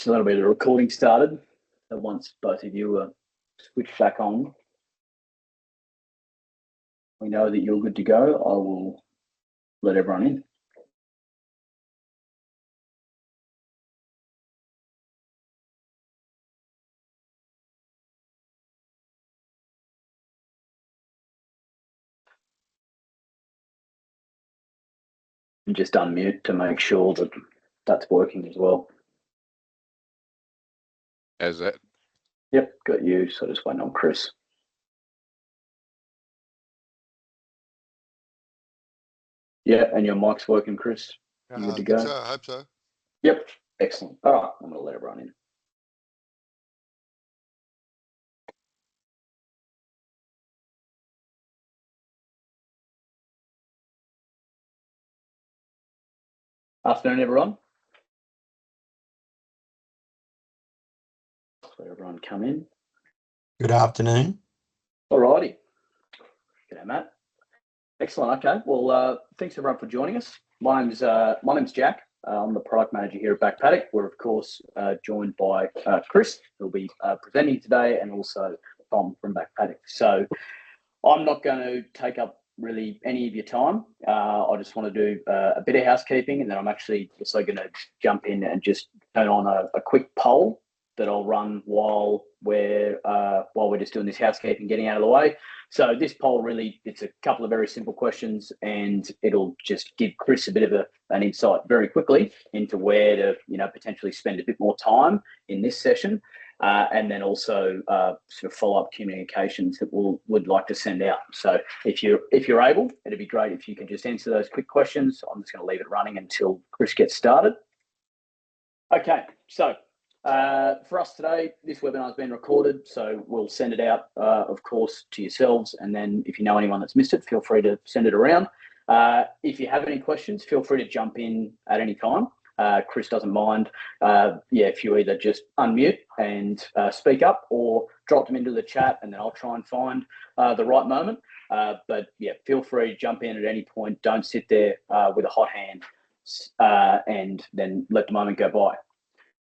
So that'll be the recording started. So once both of you are switched back on, we know that you're good to go. I will let everyone in. And just unmute to make sure that that's working as well. How's that? Yep, got you. So just waiting on Chris. Yeah, and your mic's working, Chris. You good to go? So, I hope so. Yep, excellent. All right, I'm going to let everyone in. Afternoon, everyone. Let everyone come in. Good afternoon. All righty. G'day, Matt. Excellent. Okay. Well, thanks everyone for joining us. My name's Jack. I'm the product manager here at Back Paddock. We're of course joined by Chris, who'll be presenting today, and also Tom from Back Paddock. So I'm not going to take up really any of your time. I just want to do a bit of housekeeping, and then I'm actually also going to jump in and just turn on a quick poll that I'll run while we're just doing this housekeeping, getting out of the way. So this poll really, it's a couple of very simple questions, and it'll just give Chris a bit of an insight very quickly into where to, potentially spend a bit more time in this session, and then also sort of follow-up communications that would like to send out. So if you're able, it'd be great if you could just answer those quick questions. I'm just going to leave it running until Chris gets started. Okay, so for us today, this webinar has been recorded, so we'll send it out, of course, to yourselves. And then if you know anyone that's missed it, feel free to send it around. If you have any questions, feel free to jump in at any time. Chris doesn't mind. If you either just unmute and speak up, or drop them into the chat, and then I'll try and find the right moment. But feel free to jump in at any point. Don't sit there with a hot hand and then let the moment go by.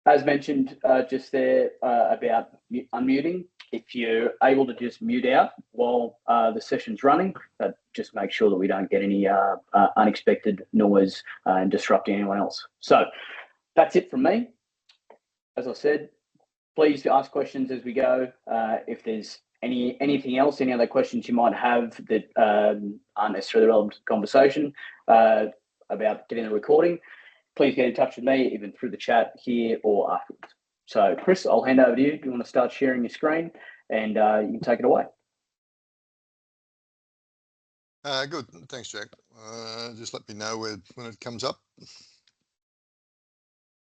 As mentioned just there about unmuting, if you're able to just mute out while the session's running, just make sure that we don't get any unexpected noise and disrupting anyone else. So that's it from me. As I said, please ask questions as we go. If there's anything else, any other questions you might have that aren't necessarily relevant to the conversation about getting the recording, please get in touch with me, even through the chat here or afterwards. So, Chris, I'll hand over to you. Do you want to start sharing your screen? And you can take it away. Good. Thanks, Jack. Just let me know when it comes up.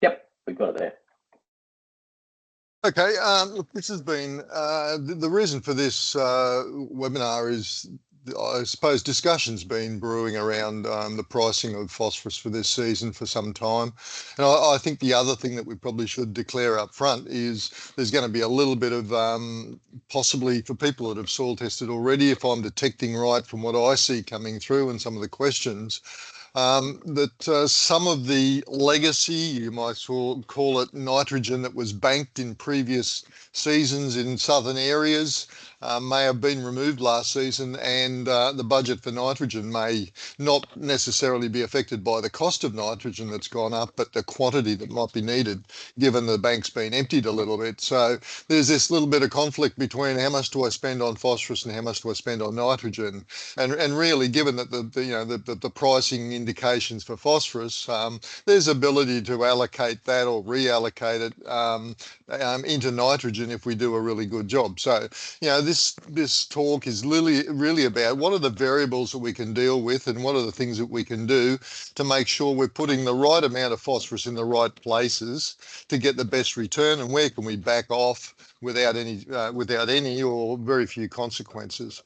Yep, we've got it there. Okay, look, this has been, the reason for this webinar is, I suppose, discussion's been brewing around the pricing of phosphorus for this season for some time. And I think the other thing that we probably should declare up front is there's going to be a little bit of, possibly for people that have soil tested already, if I'm detecting right from what I see coming through and some of the questions, that some of the legacy, you might call it nitrogen, that was banked in previous seasons in southern areas may have been removed last season, and the budget for nitrogen may not necessarily be affected by the cost of nitrogen that's gone up, but the quantity that might be needed, given the bank's been emptied a little bit. So there's this little bit of conflict between how much do I spend on phosphorus and how much do I spend on nitrogen, and really, given that the pricing indications for phosphorus, there's ability to allocate that or reallocate it into nitrogen if we do a really good job. So, this talk is really about what are the variables that we can deal with, and what are the things that we can do to make sure we're putting the right amount of phosphorus in the right places to get the best return, and where can we back off without any or very few consequences.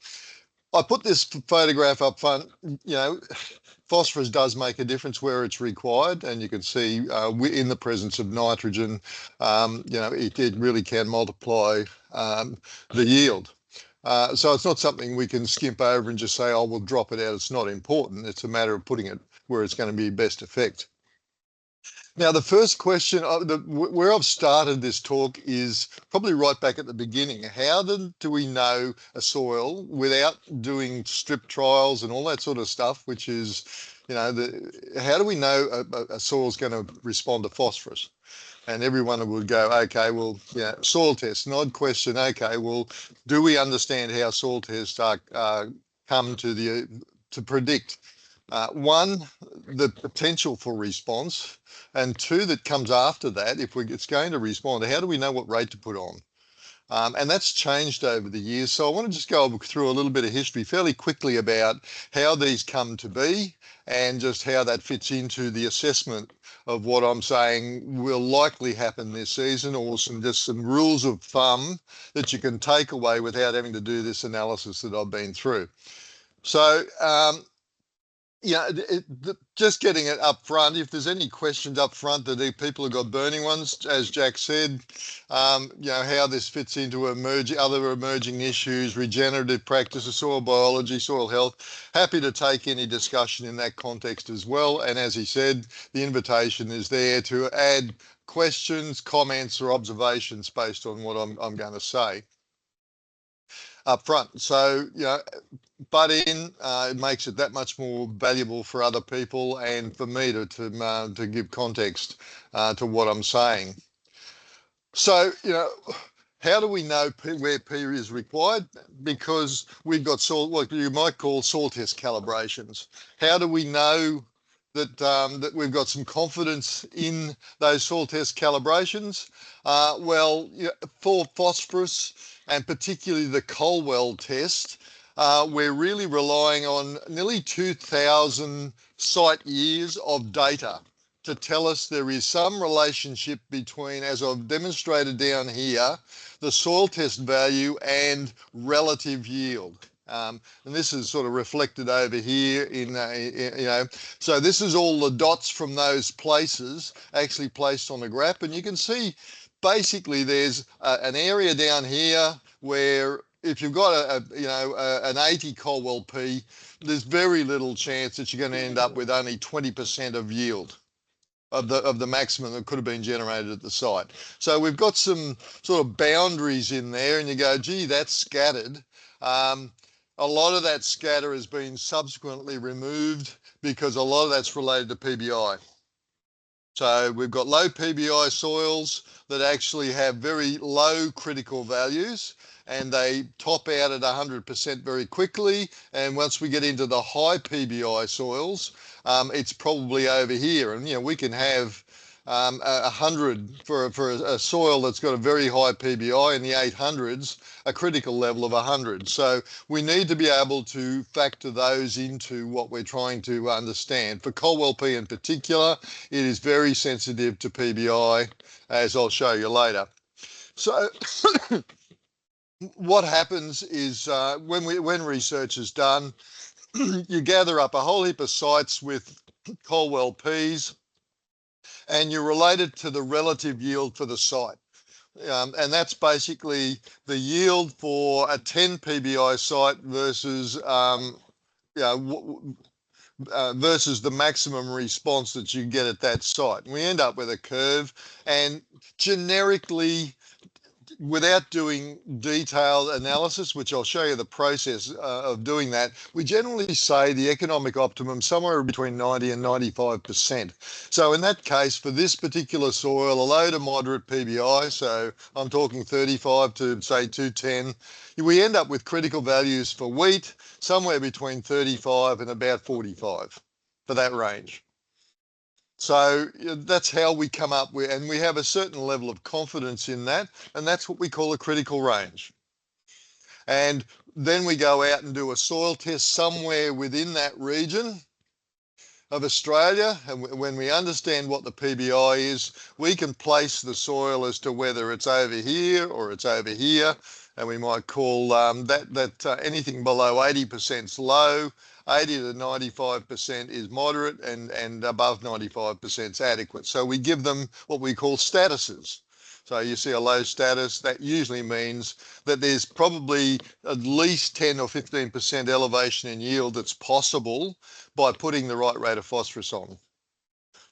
I put this photograph up front. Phosphorus does make a difference where it's required, and you can see in the presence of nitrogen, it really can multiply the yield. So it's not something we can skimp over and just say, oh, we'll drop it out. It's not important. It's a matter of putting it where it's going to be best effect. Now, the first question, where I've started this talk is probably right back at the beginning. How do we know a soil without doing strip trials and all that sort of stuff, which is, how do we know a soil's going to respond to phosphorus? And everyone would go, okay, well, yeah, soil tests. And I'd question, okay, well, do we understand how soil tests come to predict one, the potential for response, and two, that comes after that, if it's going to respond, how do we know what rate to put on? And that's changed over the years. So I want to just go through a little bit of history fairly quickly about how these come to be and just how that fits into the assessment of what I'm saying will likely happen this season, or some rules of thumb that you can take away without having to do this analysis that I've been through. So just getting it up front, if there's any questions up front that people have got burning ones, as Jack said, how this fits into other emerging issues, regenerative practices, soil biology, soil health, happy to take any discussion in that context as well. And as he said, the invitation is there to add questions, comments, or observations based on what I'm going to say up front. So, butt in, it makes it that much more valuable for other people and for me to give context to what I'm saying. So, how do we know where P is required? Because we've got what you might call soil test calibrations. How do we know that we've got some confidence in those soil test calibrations? Well, for phosphorus, and particularly the Colwell test, we're really relying on nearly 2,000 site years of data to tell us there is some relationship between, as I've demonstrated down here, the soil test value and relative yield. And this is sort of reflected over here so this is all the dots from those places actually placed on the graph. And you can see basically there's an area down here where if you've got an 80 Colwell P, there's very little chance that you're going to end up with only 20% of yield of the maximum that could have been generated at the site. So we've got some sort of boundaries in there, and you go, gee, that's scattered. A lot of that scatter has been subsequently removed because a lot of that's related to PBI. So we've got low PBI soils that actually have very low critical values, and they top out at 100% very quickly. And once we get into the high PBI soils, it's probably over here. And, we can have 100 for a soil that's got a very high PBI in the 800s, a critical level of 100. So we need to be able to factor those into what we're trying to understand. For Colwell P in particular, it is very sensitive to PBI, as I'll show you later. So what happens is when research is done, you gather up a whole heap of sites with Colwell Ps, and you relate it to the relative yield for the site. And that's basically the yield for a 10 PBI site versus versus the maximum response that you get at that site. And we end up with a curve, and generically, without doing detailed analysis, which I'll show you the process of doing that, we generally say the economic optimum somewhere between 90 and 95%. So in that case, for this particular soil, a low to moderate PBI, so I'm talking 35 to say 210, we end up with critical values for wheat somewhere between 35 and about 45 for that range. So that's how we come up with, and we have a certain level of confidence in that, and that's what we call a critical range. And then we go out and do a soil test somewhere within that region of Australia, and when we understand what the PBI is, we can place the soil as to whether it's over here or it's over here, and we might call that anything below 80% is low, 80 to 95% is moderate, and above 95% is adequate. So we give them what we call statuses. So you see a low status, that usually means that there's probably at least 10 or 15% elevation in yield that's possible by putting the right rate of phosphorus on.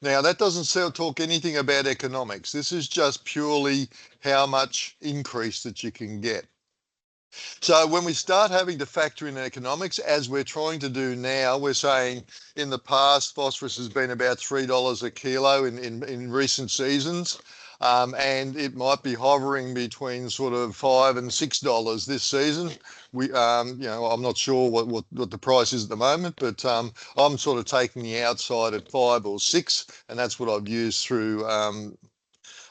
Now, that doesn't talk anything about economics. This is just purely how much increase that you can get. So when we start having to factor in economics, as we're trying to do now, we're saying in the past, phosphorus has been about $3 a kilo in recent seasons. And it might be hovering between sort of $5 and $6 this season. I'm not sure what the price is at the moment, but I'm sort of taking the outside at 5 or 6, and that's what I've used throughout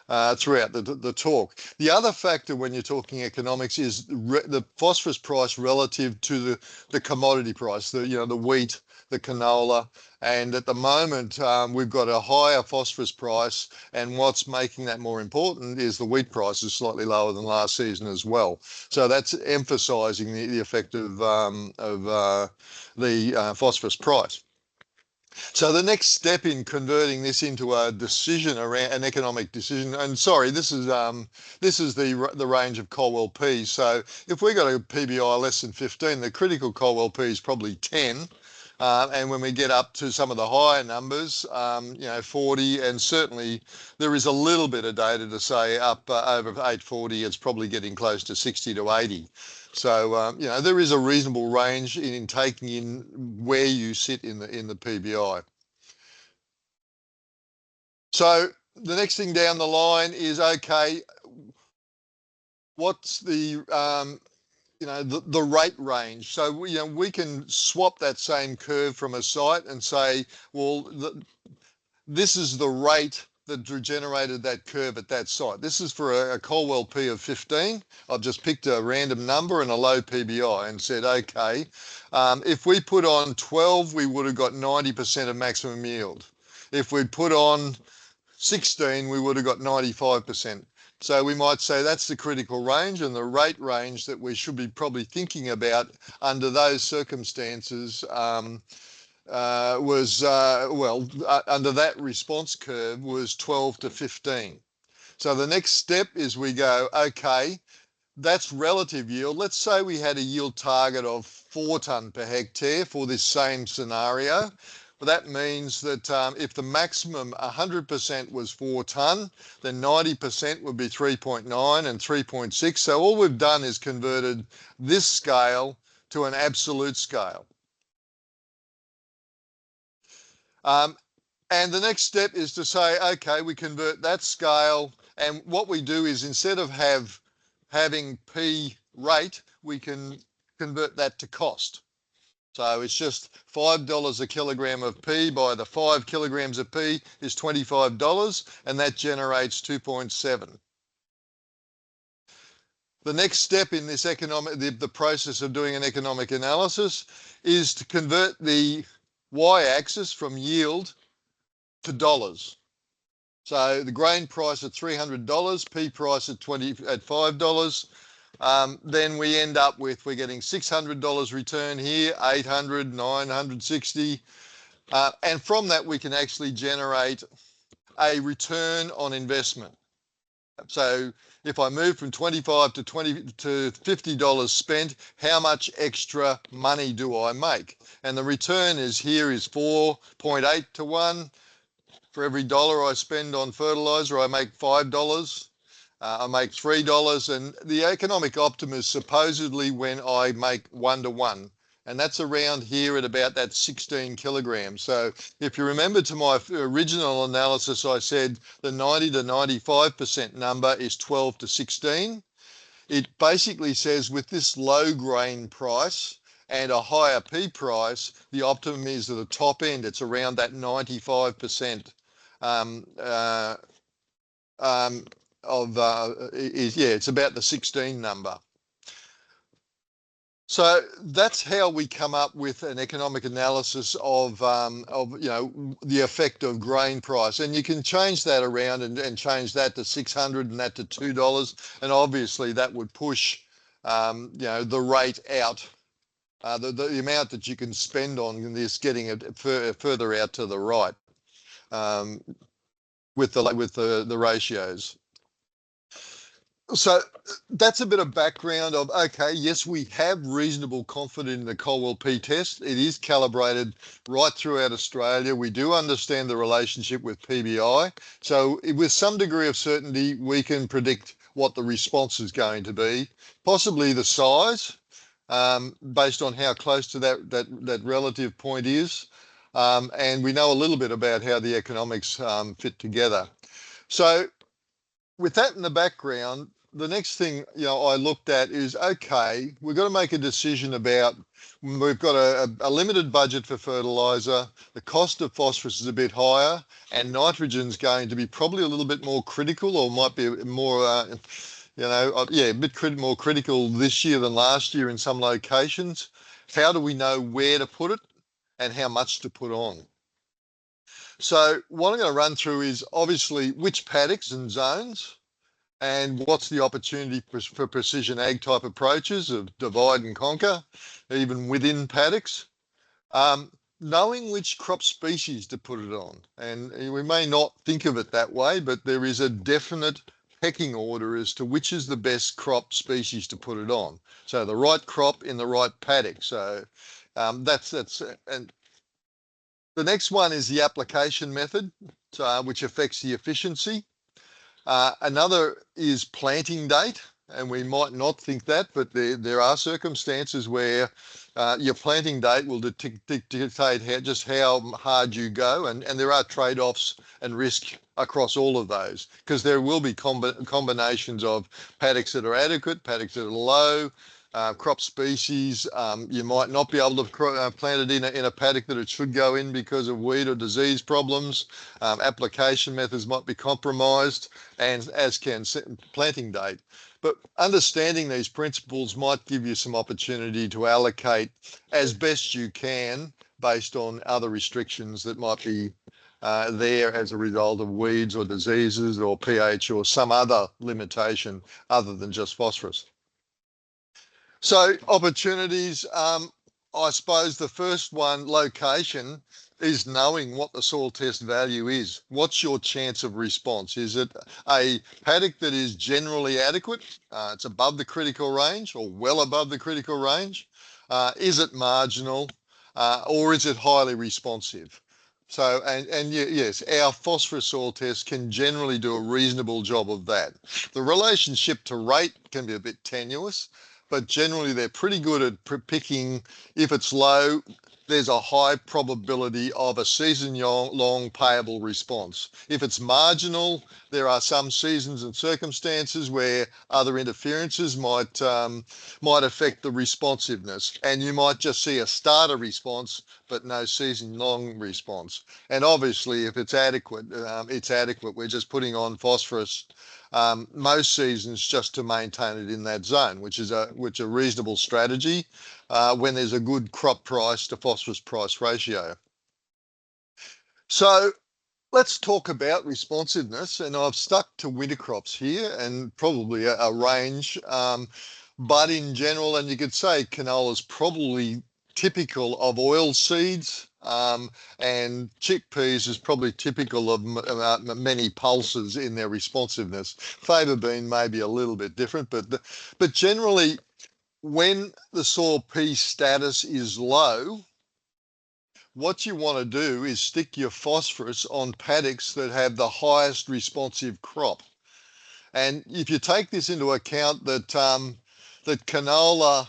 the talk. The other factor when you're talking economics is the phosphorus price relative to the commodity price, the wheat, the canola, and at the moment we've got a higher phosphorus price, and what's making that more important is the wheat price is slightly lower than last season as well. So that's emphasising the effect of the phosphorus price. So the next step in converting this into a decision around an economic decision, and sorry, this is the range of Colwell P's. So if we got a PBI less than 15, the critical Colwell P is probably 10. And when we get up to some of the higher numbers, 40, and certainly there is a little bit of data to say up over 840, it's probably getting close to 60 to 80. So, there is a reasonable range in taking in where you sit in the PBI. So the next thing down the line is, okay, what's the rate range? So we can swap that same curve from a site and say, well, this is the rate that generated that curve at that site. This is for a Colwell P of 15. I've just picked a random number and a low PBI and said, okay, if we put on 12, we would have got 90% of maximum yield. If we put on 16, we would have got 95%. So we might say that's the critical range, and the rate range that we should be probably thinking about under those circumstances under that response curve was 12 to 15. So the next step is we go, okay, that's relative yield. Let's say we had a yield target of 4 tonne per hectare for this same scenario. Well, that means that if the maximum 100% was 4 tonne, then 90% would be 3.9 and 3.6. So all we've done is converted this scale to an absolute scale. And the next step is to say, okay, we convert that scale, and what we do is instead of having P rate, we can convert that to cost. So it's just $5 a kilogram of P by the 5 kilograms of P is $25, and that generates 2.7. The next step in this the process of doing an economic analysis is to convert the y-axis from yield to dollars. So the grain price at $300, P price at $5. Then we end up with, we're getting $600 return here, 800, 960. And from that, we can actually generate a return on investment. So if I move from 25 to $50 spent, how much extra money do I make? And the return is 4.8 to 1. For every dollar I spend on fertilizer, I make $5. I make $3, and the economic optimum is supposedly when I make 1 to 1, and that's around here at about that 16 kilograms. So if you remember to my original analysis, I said the 90 to 95% number is 12 to 16. It basically says with this low grain price and a higher P price, the optimum is at the top end. It's around that 95%. It's about the 16 number. So that's how we come up with an economic analysis of the effect of grain price, and you can change that around and change that to 600 and that to $2, and obviously that would push the rate out, the amount that you can spend on this, getting it further out to the right with the ratios. So that's a bit of background of, okay, yes, we have reasonable confidence in the Colwell P test. It is calibrated right throughout Australia. We do understand the relationship with PBI. So with some degree of certainty, we can predict what the response is going to be, possibly the size, based on how close to that relative point is. And we know a little bit about how the economics fit together. So with that in the background, the next thing I looked at is, okay, we've got to make a decision about, we've got a limited budget for fertilizer, the cost of phosphorus is a bit higher, and nitrogen's going to be probably a little bit more critical, or might be more a bit more critical this year than last year in some locations. How do we know where to put it and how much to put on? So what I'm going to run through is obviously which paddocks and zones, and what's the opportunity for precision ag type approaches of divide and conquer, even within paddocks. Knowing which crop species to put it on. And we may not think of it that way, but there is a definite pecking order as to which is the best crop species to put it on. So the right crop in the right paddock. So that's and the next one is the application method, which affects the efficiency. Another is planting date, and we might not think that, but there are circumstances where your planting date will dictate just how hard you go, and there are trade-offs and risk across all of those, because there will be combinations of paddocks that are adequate, paddocks that are low, crop species. You might not be able to plant it in a paddock that it should go in because of weed or disease problems. Application methods might be compromised, and as can planting date. But understanding these principles might give you some opportunity to allocate as best you can based on other restrictions that might be there as a result of weeds or diseases or pH or some other limitation other than just phosphorus. So opportunities, I suppose the first one, location, is knowing what the soil test value is. What's your chance of response? Is it a paddock that is generally adequate? It's above the critical range or well above the critical range? Is it marginal? Or is it highly responsive? So, and yes, our phosphorus soil test can generally do a reasonable job of that. The relationship to rate can be a bit tenuous, but generally they're pretty good at picking. If it's low, there's a high probability of a season-long payable response. If it's marginal, there are some seasons and circumstances where other interferences might affect the responsiveness, and you might just see a starter response but no season-long response. And obviously, if it's adequate, it's adequate. We're just putting on phosphorus most seasons just to maintain it in that zone, which is a reasonable strategy when there's a good crop price to phosphorus price ratio. So let's talk about responsiveness, and I've stuck to winter crops here and probably a range, but in general, and you could say canola is probably typical of oil seeds, and chickpeas is probably typical of many pulses in their responsiveness. Faba bean may be a little bit different, but generally, when the soil P status is low, what you want to do is stick your phosphorus on paddocks that have the highest responsive crop. And if you take this into account that that canola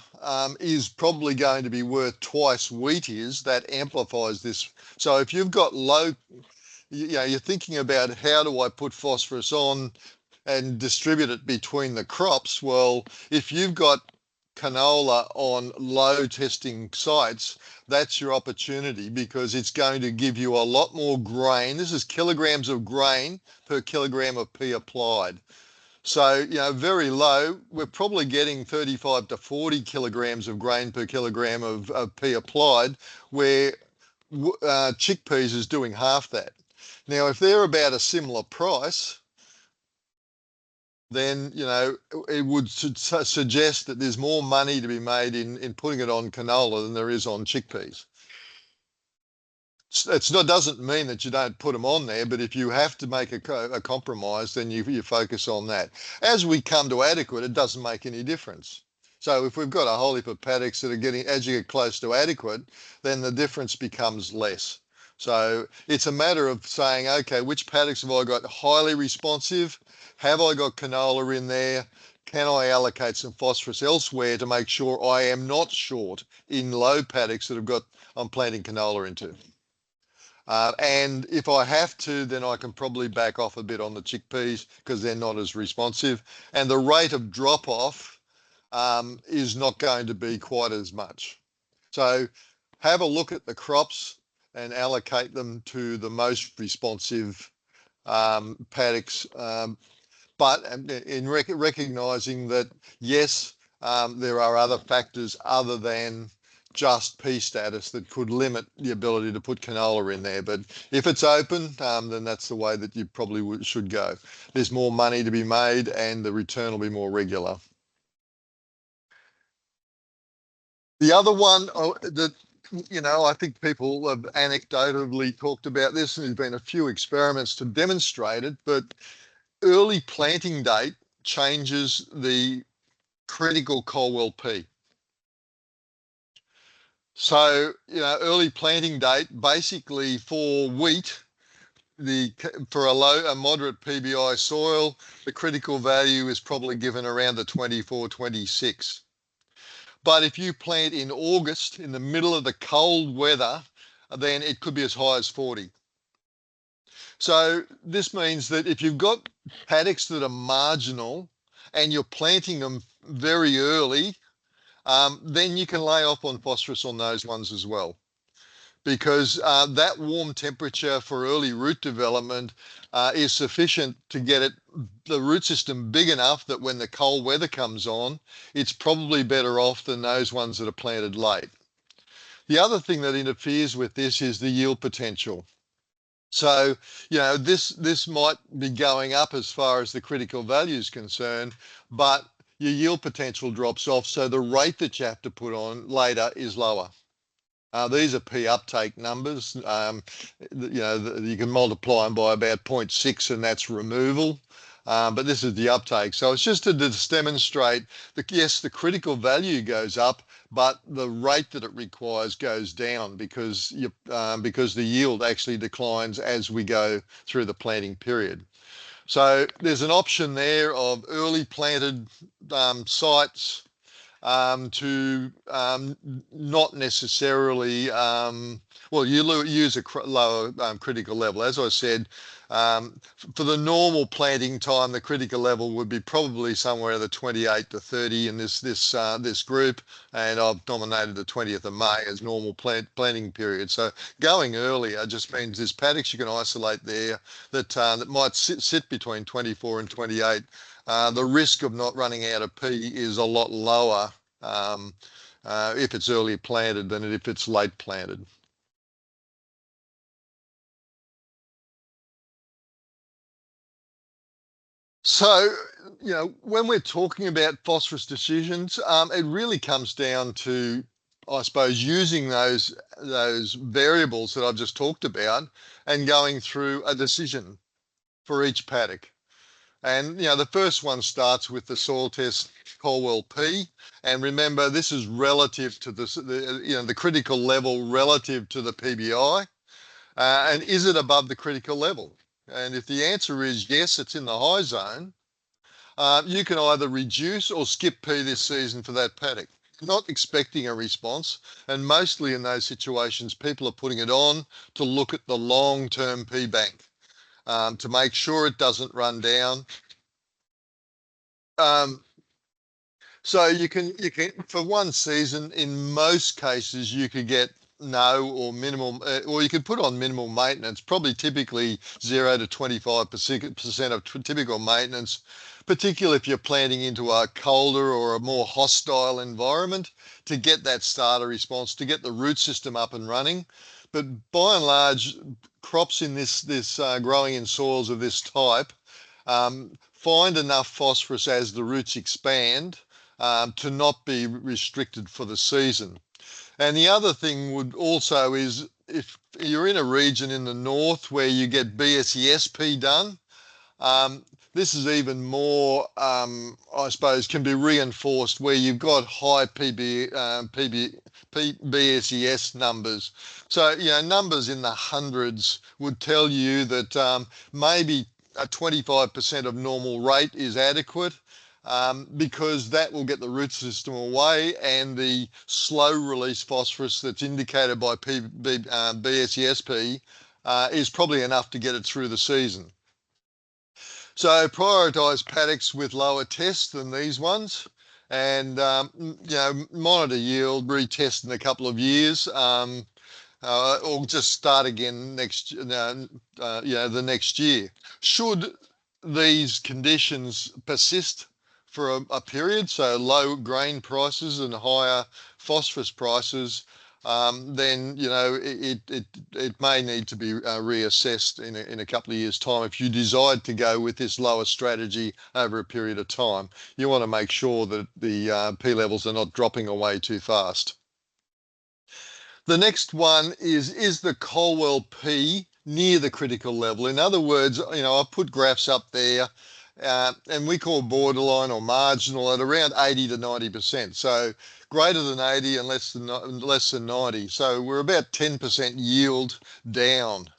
is probably going to be worth twice wheat is, that amplifies this. So if you've got low, you're thinking about how do I put phosphorus on and distribute it between the crops. Well, if you've got canola on low testing sites, that's your opportunity, because it's going to give you a lot more grain. This is kilograms of grain per kilogram of P applied. So, very low, we're probably getting 35 to 40 kilograms of grain per kilogram of P applied, where chickpeas is doing half that. Now, if they're about a similar price, then, it would suggest that there's more money to be made in putting it on canola than there is on chickpeas. it's not doesn't mean that you don't put them on there, but if you have to make a compromise, then you focus on that. As we come to adequate, it doesn't make any difference. So if we've got a whole heap of paddocks that are getting, as you get close to adequate, then the difference becomes less. So it's a matter of saying, okay, which paddocks have I got highly responsive? Have I got canola in there? Can I allocate some phosphorus elsewhere to make sure I am not short in low paddocks that I'm planting canola into? And if I have to, then I can probably back off a bit on the chickpeas because they're not as responsive. And the rate of drop off is not going to be quite as much. So have a look at the crops and allocate them to the most responsive paddocks. But in recognizing that, yes, there are other factors other than just P status that could limit the ability to put canola in there. But if it's open, then that's the way that you probably should go. There's more money to be made and the return will be more regular. The other one that, I think people have anecdotally talked about this, and there's been a few experiments to demonstrate it, but early planting date changes the critical Colwell P. So, early planting date, basically for wheat, for a moderate PBI soil, the critical value is probably given around the 24, 26. But if you plant in August, in the middle of the cold weather, then it could be as high as 40. So this means that if you've got paddocks that are marginal and you're planting them very early, then you can lay off on phosphorus on those ones as well. Because that warm temperature for early root development is sufficient to get the root system big enough that when the cold weather comes on, it's probably better off than those ones that are planted late. The other thing that interferes with this is the yield potential. So, this might be going up as far as the critical value is concerned, but your yield potential drops off. So the rate that you have to put on later is lower. These are P uptake numbers. You can multiply them by about 0.6 and that's removal. But this is the uptake. So it's just to demonstrate that, yes, the critical value goes up, but the rate that it requires goes down because the yield actually declines as we go through the planting period. So there's an option there of early planted sites to not necessarily, you use a lower critical level. As I said, for the normal planting time, the critical level would be probably somewhere in the 28 to 30 in this group, and I've nominated the 20th of May as normal planting period. So going earlier just means there's paddocks you can isolate there that might sit between 24 and 28. The risk of not running out of P is a lot lower if it's early planted than if it's late planted. So, when we're talking about phosphorus decisions, it really comes down to, I suppose, using those variables that I've just talked about and going through a decision for each paddock. And, the first one starts with the soil test Colwell P. And remember, this is relative to the critical level relative to the PBI. And is it above the critical level? And if the answer is yes, it's in the high zone, you can either reduce or skip P this season for that paddock. Not expecting a response. And mostly in those situations, people are putting it on to look at the long-term P bank. To make sure it doesn't run down. So you can for one season, in most cases, you could get no or minimal, or you could put on minimal maintenance, probably typically 0 to 25% of typical maintenance, particularly if you're planting into a colder or a more hostile environment to get that starter response, to get the root system up and running. But by and large, crops in this growing in soils of this type find enough phosphorus as the roots expand to not be restricted for the season. And the other thing would also is if you're in a region in the north where you get BSESP done, this is even more, I suppose, can be reinforced where you've got high BSES numbers. So, numbers in the hundreds would tell you that maybe a 25% of normal rate is adequate, because that will get the root system away, and the slow release phosphorus that's indicated by BSESP is probably enough to get it through the season. So prioritise paddocks with lower tests than these ones, and monitor yield, retest in a couple of years, or just start again the next year. Should these conditions persist for a period, so low grain prices and higher phosphorus prices, then it may need to be reassessed in a couple of years' time. If you decide to go with this lower strategy over a period of time, you want to make sure that the P levels are not dropping away too fast. The next one is the Colwell P near the critical level? In other words, I've put graphs up there, and we call borderline or marginal at around 80 to 90%. So greater than 80 and less than 90. So we're about 10% yield down.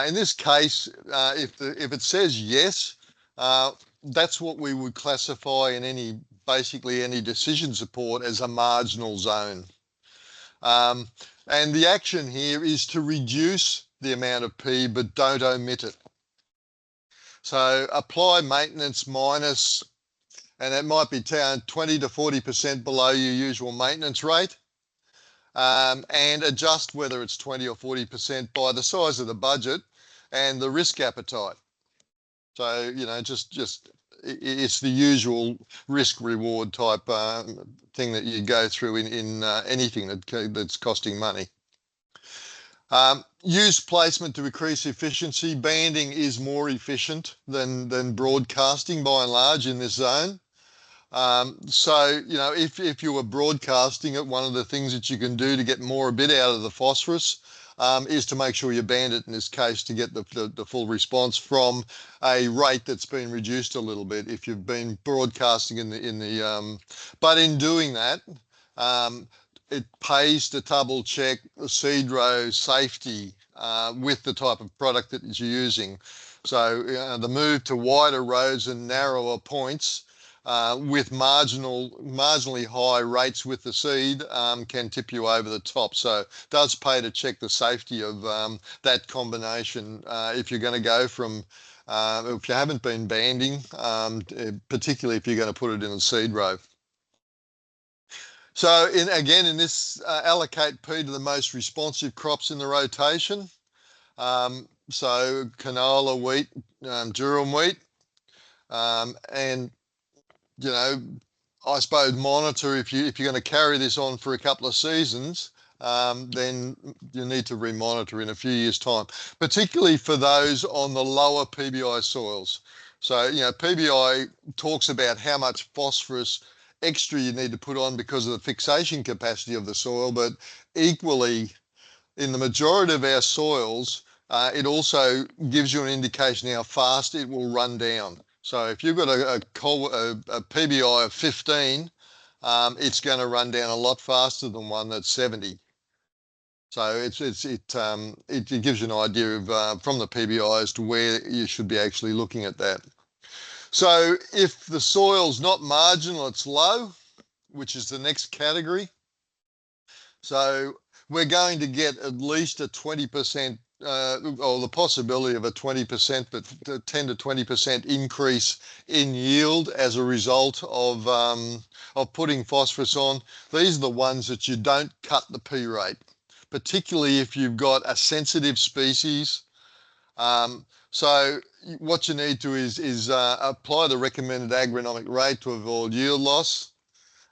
In this case, if it says yes, that's what we would classify in basically any decision support as a marginal zone. And the action here is to reduce the amount of P, but don't omit it. So apply maintenance minus, and it might be 20 to 40% below your usual maintenance rate, and adjust whether it's 20 or 40% by the size of the budget and the risk appetite. So, it's the usual risk reward type thing that you go through in anything that's costing money. Use placement to increase efficiency. Banding is more efficient than broadcasting by and large in this zone. So, if you were broadcasting it, one of the things that you can do to get a bit out of the phosphorus is to make sure you band it in this case to get the full response from a rate that's been reduced a little bit if you've been broadcasting but in doing that, it pays to double check the seed row safety with the type of product that you're using. So the move to wider rows and narrower points with marginally high rates with the seed can tip you over the top. So it does pay to check the safety of that combination if you're going to go from, if you haven't been banding, particularly if you're going to put it in a seed row. So in this, allocate P to the most responsive crops in the rotation. So canola, wheat, durum wheat, and I suppose monitor if you're going to carry this on for a couple of seasons, then you need to remonitor in a few years' time, particularly for those on the lower PBI soils. So PBI talks about how much phosphorus extra you need to put on because of the fixation capacity of the soil, but equally in the majority of our soils, it also gives you an indication how fast it will run down. So if you've got a PBI of 15, it's going to run down a lot faster than one that's 70. So it gives you an idea of from the PBI as to where you should be actually looking at that. So if the soil's not marginal, it's low, which is the next category. So we're going to get at least a 20%, or the possibility of a 20%, but 10 to 20% increase in yield as a result of putting phosphorus on. These are the ones that you don't cut the P rate, particularly if you've got a sensitive species. So what you need to is apply the recommended agronomic rate to avoid yield loss,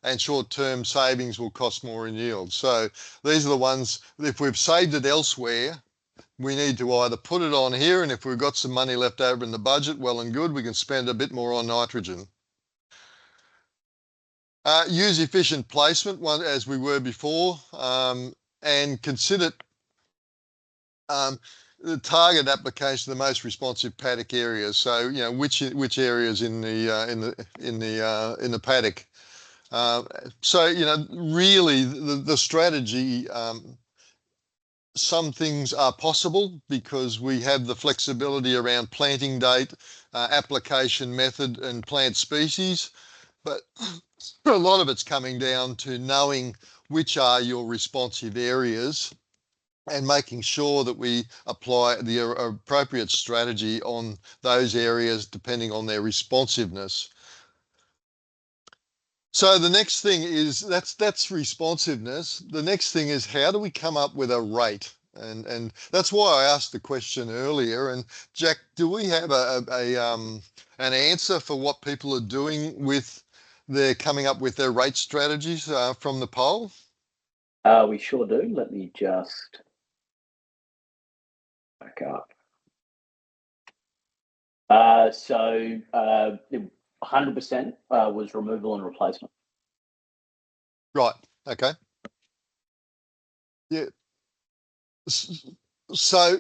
and short-term savings will cost more in yield. So these are the ones, if we've saved it elsewhere, we need to either put it on here, and if we've got some money left over in the budget, well and good, we can spend a bit more on nitrogen. Use efficient placement, as we were before, and consider the target application, the most responsive paddock areas. So which areas in the paddock. So really the strategy. Some things are possible because we have the flexibility around planting date, application method, and plant species. But a lot of it's coming down to knowing which are your responsive areas and making sure that we apply the appropriate strategy on those areas depending on their responsiveness. So the next thing is that's responsiveness. The next thing is how do we come up with a rate? And that's why I asked the question earlier. And Jack, do we have an answer for what people are doing with their coming up with their rate strategies from the poll? We sure do. Let me just back up. So 100% was removal and replacement. Right. Okay. Yeah. So,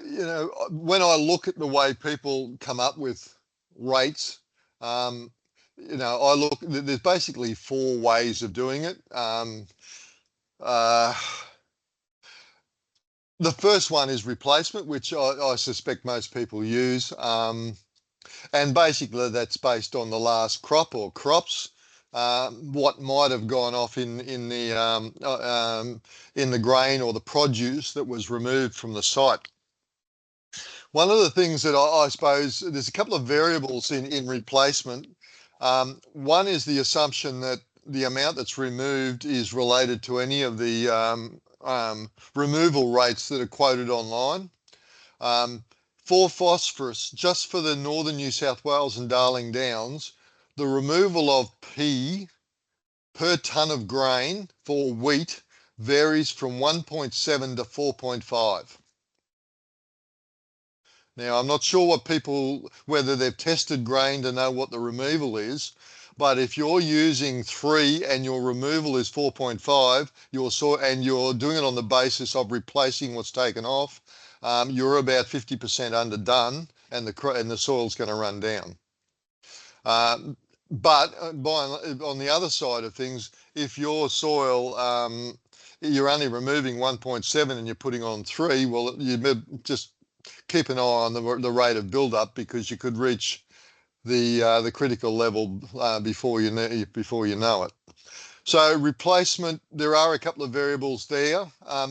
when I look at the way people come up with rates, I look, there's basically 4 ways of doing it. The first one is replacement, which I suspect most people use. And basically that's based on the last crop or crops, what might have gone off in the grain or the produce that was removed from the site. One of the things that I suppose there's a couple of variables in replacement. One is the assumption that the amount that's removed is related to any of the removal rates that are quoted online. For phosphorus, just for the northern New South Wales and Darling Downs, the removal of P per tonne of grain for wheat varies from 1.7 to 4.5. Now, I'm not sure whether they've tested grain to know what the removal is, but if you're using 3 and your removal is 4.5, and you're doing it on the basis of replacing what's taken off, you're about 50% underdone, and the soil's going to run down. But on the other side of things, if your soil you're only removing 1.7 and you're putting on 3, well, you just keep an eye on the rate of build-up because you could reach the critical level before you know it. So replacement, there are a couple of variables there.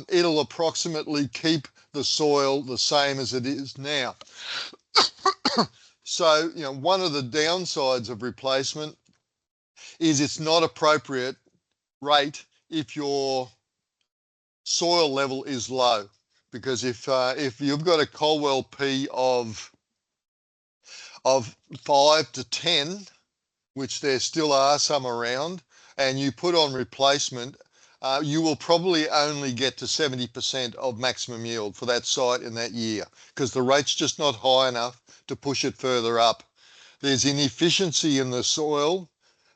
It'll approximately keep the soil the same as it is now. So, one of the downsides of replacement is it's not appropriate rate if your soil level is low. Because if you've got a Colwell P of 5 to 10, which there still are some around, and you put on replacement, you will probably only get to 70% of maximum yield for that site in that year because the rate's just not high enough to push it further up. There's inefficiency in the soil.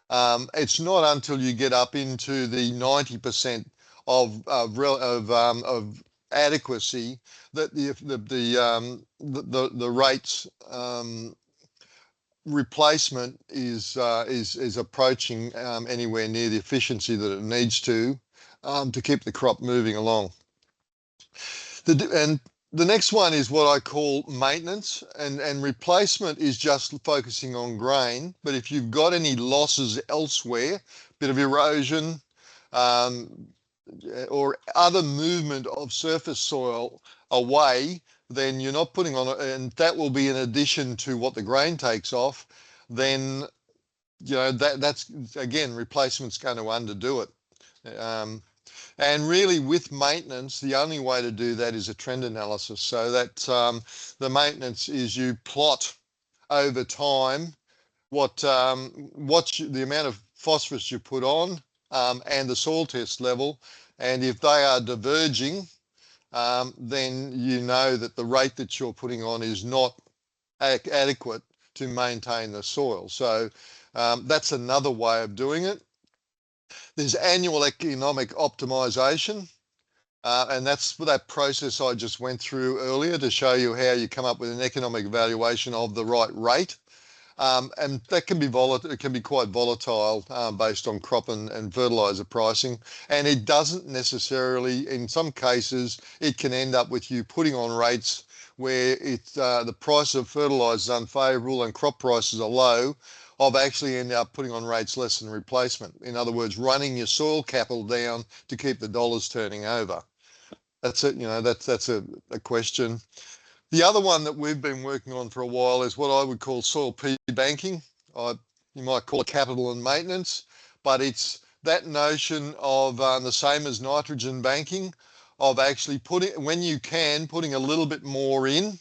It's not until you get up into the 90% of adequacy that the rates replacement is approaching anywhere near the efficiency that it needs to keep the crop moving along. And the next one is what I call maintenance, and replacement is just focusing on grain. But if you've got any losses elsewhere, bit of erosion or other movement of surface soil away, then you're not putting on it, and that will be in addition to what the grain takes off, then that's again, replacement's going to underdo it. And really with maintenance, the only way to do that is a trend analysis. So that the maintenance is you plot over time the amount of phosphorus you put on and the soil test level. And if they are diverging, then you know that the rate that you're putting on is not adequate to maintain the soil. So that's another way of doing it. There's annual economic optimization. And that's that process I just went through earlier to show you how you come up with an economic evaluation of the right rate. And that can be volatile. It can be quite volatile based on crop and fertilizer pricing. And it doesn't necessarily, in some cases, it can end up with you putting on rates where it's the price of fertilizer is unfavourable and crop prices are low. I've actually ended up putting on rates less than replacement. In other words, running your soil capital down to keep the dollars turning over. That's it. That's a question. The other one that we've been working on for a while is what I would call soil P-banking. You might call it capital and maintenance, but it's that notion of the same as nitrogen banking, of actually when you can, putting a little bit more in,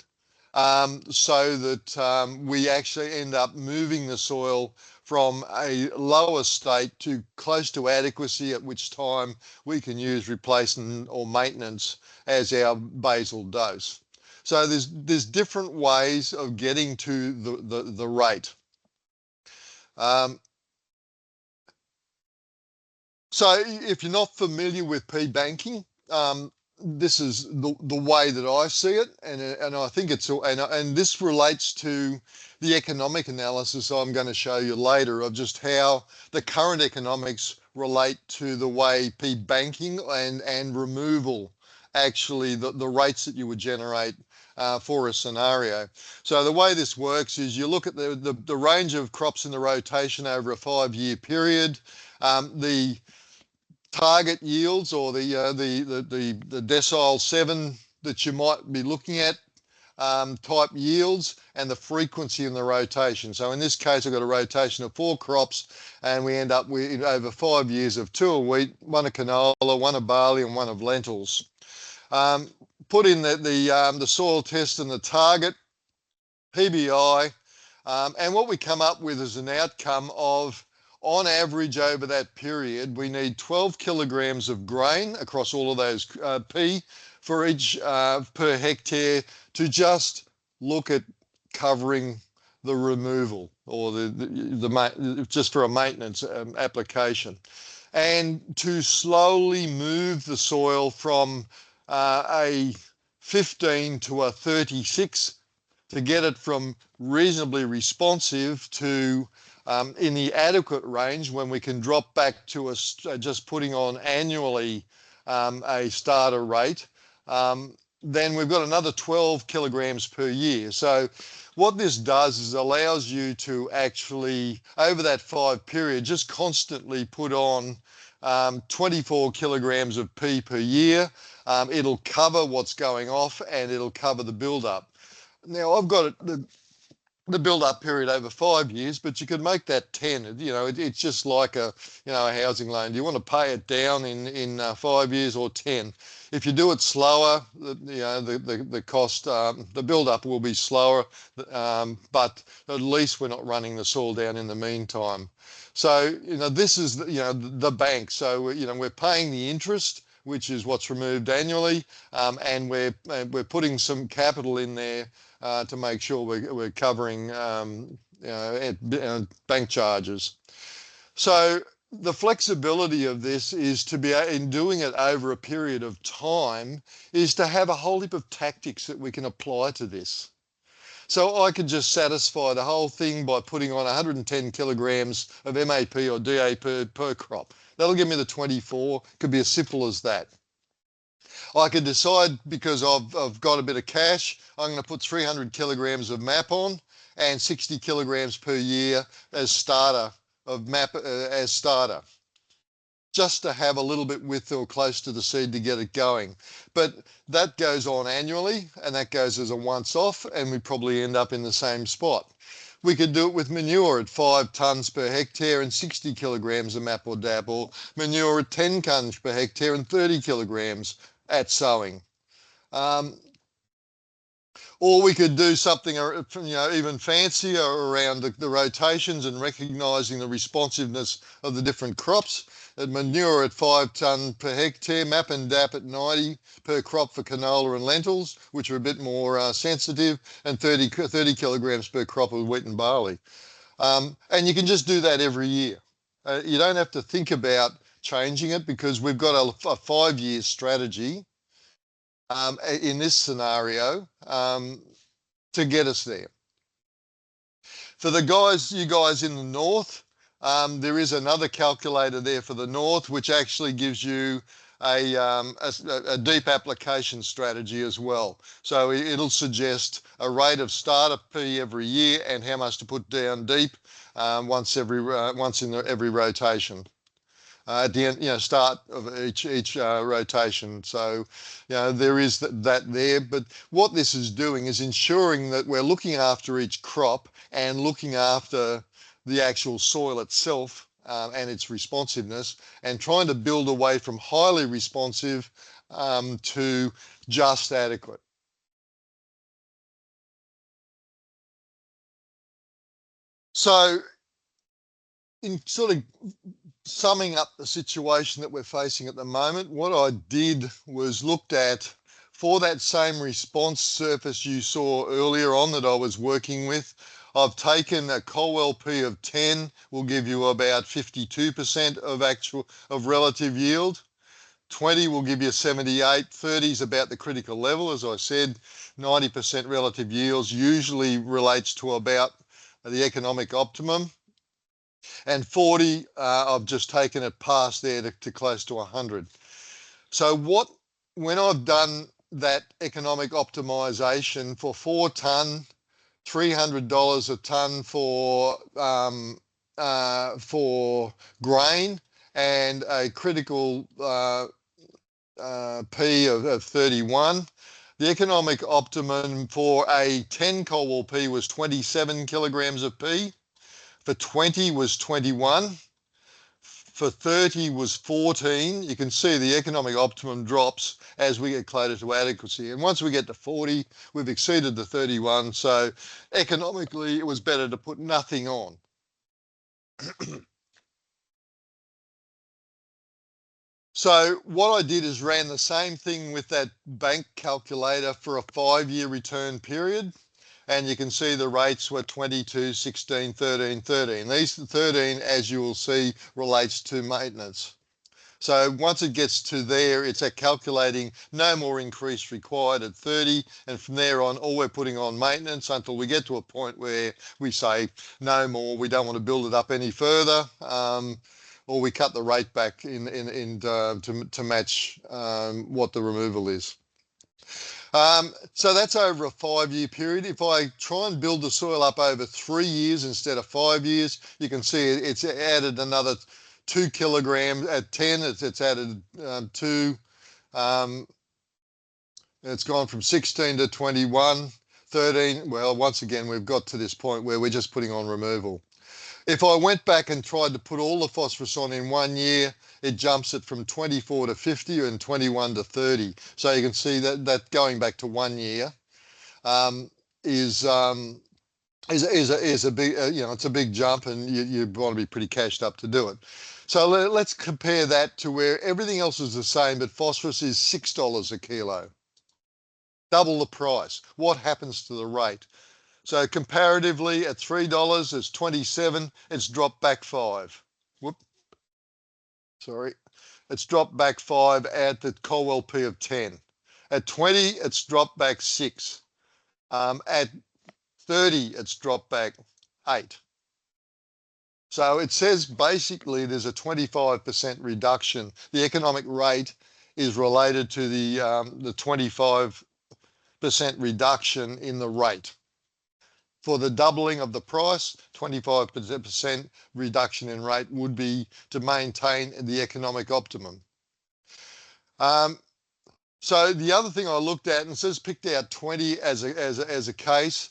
so that we actually end up moving the soil from a lower state to close to adequacy, at which time we can use replacement or maintenance as our basal dose. So there's different ways of getting to the rate. So if you're not familiar with P-banking, this is the way that I see it, and I think and this relates to the economic analysis I'm going to show you later of just how the current economics relate to the way P-banking and removal, actually the rates that you would generate for a scenario. So the way this works is you look at the range of crops in the rotation over a 5-year period. The target yields, or the decile 7 that you might be looking at, type yields, and the frequency in the rotation. So in this case, I've got a rotation of 4 crops, and we end up with, over 5 years, of 2 of wheat, 1 of canola, 1 of barley, and 1 of lentils. Put in the soil test and the target, PBI, and what we come up with is an outcome of, on average over that period, we need 12 kilograms of grain across all of those P for each per hectare to just look at covering the removal, or just for a maintenance application, and to slowly move the soil from a 15 to a 36 to get it from reasonably responsive to in the adequate range, when we can drop back to just putting on annually a starter rate. Then we've got another 12 kilograms per year. So what this does is allows you to actually, over that 5 period, just constantly put on 24 kilograms of P per year. It'll cover what's going off, and it'll cover the build-up. Now, I've got the build-up period over 5 years, but you could make that 10. It's just like a housing loan. Do you want to pay it down in 5 years or 10? If you do it slower, the cost, the build-up will be slower, but at least we're not running the soil down in the meantime. So this is the bank. So we're paying the interest, which is what's removed annually, and we're putting some capital in there to make sure we're covering bank charges. So the flexibility of this is to be, in doing it over a period of time, is to have a whole heap of tactics that we can apply to this. So I could just satisfy the whole thing by putting on 110 kilograms of MAP or DAP per crop. That'll give me the 24. Could be as simple as that. I could decide, because I've got a bit of cash, I'm going to put 300 kilograms of MAP on and 60 kilograms per year as starter of MAP as starter, just to have a little bit width or close to the seed to get it going. But that goes on annually, and that goes as a once-off, and we probably end up in the same spot. We could do it with manure at 5 tonnes per hectare and 60 kilograms of MAP or DAP, or manure at 10 tonnes per hectare and 30 kilograms at sowing. Or we could do something even fancier around the rotations and recognising the responsiveness of the different crops. At manure at 5 tonne per hectare, MAP and DAP at 90 per crop for canola and lentils, which are a bit more sensitive, and 30 kilograms per crop of wheat and barley. And you can just do that every year. You don't have to think about changing it, because we've got a 5-year strategy in this scenario to get us there. For you guys in the north, there is another calculator there for the north, which actually gives you a deep application strategy as well. So it'll suggest a rate of startup P every year and how much to put down deep once in every rotation. At the end, start of each rotation. So, there is that there. But what this is doing is ensuring that we're looking after each crop and looking after the actual soil itself and its responsiveness, and trying to build away from highly responsive to just adequate. So, in sort of summing up the situation that we're facing at the moment, what I did was looked at for that same response surface you saw earlier on that I was working with. I've taken a Colwell P of 10, will give you about 52% of relative yield. 20 will give you 78, 30 is about the critical level. As I said, 90% relative yields usually relates to about the economic optimum. And 40, I've just taken it past there to close to 100. So when I've done that economic optimization for 4 tonne, $300 a tonne for grain, and a critical P of 31, the economic optimum for a 10 Colwell P was 27 kilograms of P. For 20 was 21. For 30 was 14. You can see the economic optimum drops as we get closer to adequacy. And once we get to 40, we've exceeded the 31. So economically, it was better to put nothing on. So what I did is ran the same thing with that bank calculator for a 5-year return period. And you can see the rates were 22, 16, 13, 13. These 13, as you will see, relates to maintenance. So once it gets to there, it's at calculating no more increase required at 30. And from there on, all we're putting on maintenance until we get to a point where we say no more, we don't want to build it up any further. Or we cut the rate back to match what the removal is. So that's over a 5-year period. If I try and build the soil up over 3 years instead of 5 years, you can see it's added another 2 kilograms at 10. It's added 2. It's gone from 16 to 21, 13. Well, once again, we've got to this point where we're just putting on removal. If I went back and tried to put all the phosphorus on in 1 year, it jumps it from 24 to 50 and 21 to 30. So you can see that going back to 1 year is a big, it's a big jump, and you want to be pretty cashed up to do it. So let's compare that to where everything else is the same, but phosphorus is $6 a kilo. Double the price. What happens to the rate? So comparatively, at $3, it's 27. It's dropped back 5. Whoop. Sorry. It's dropped back 5 at the Colwell P of 10. At 20, it's dropped back 6. At 30, it's dropped back 8. So it says basically there's a 25% reduction. The economic rate is related to the 25% reduction in the rate. For the doubling of the price, 25% reduction in rate would be to maintain the economic optimum. So the other thing I looked at, and it says picked out 20 as a case.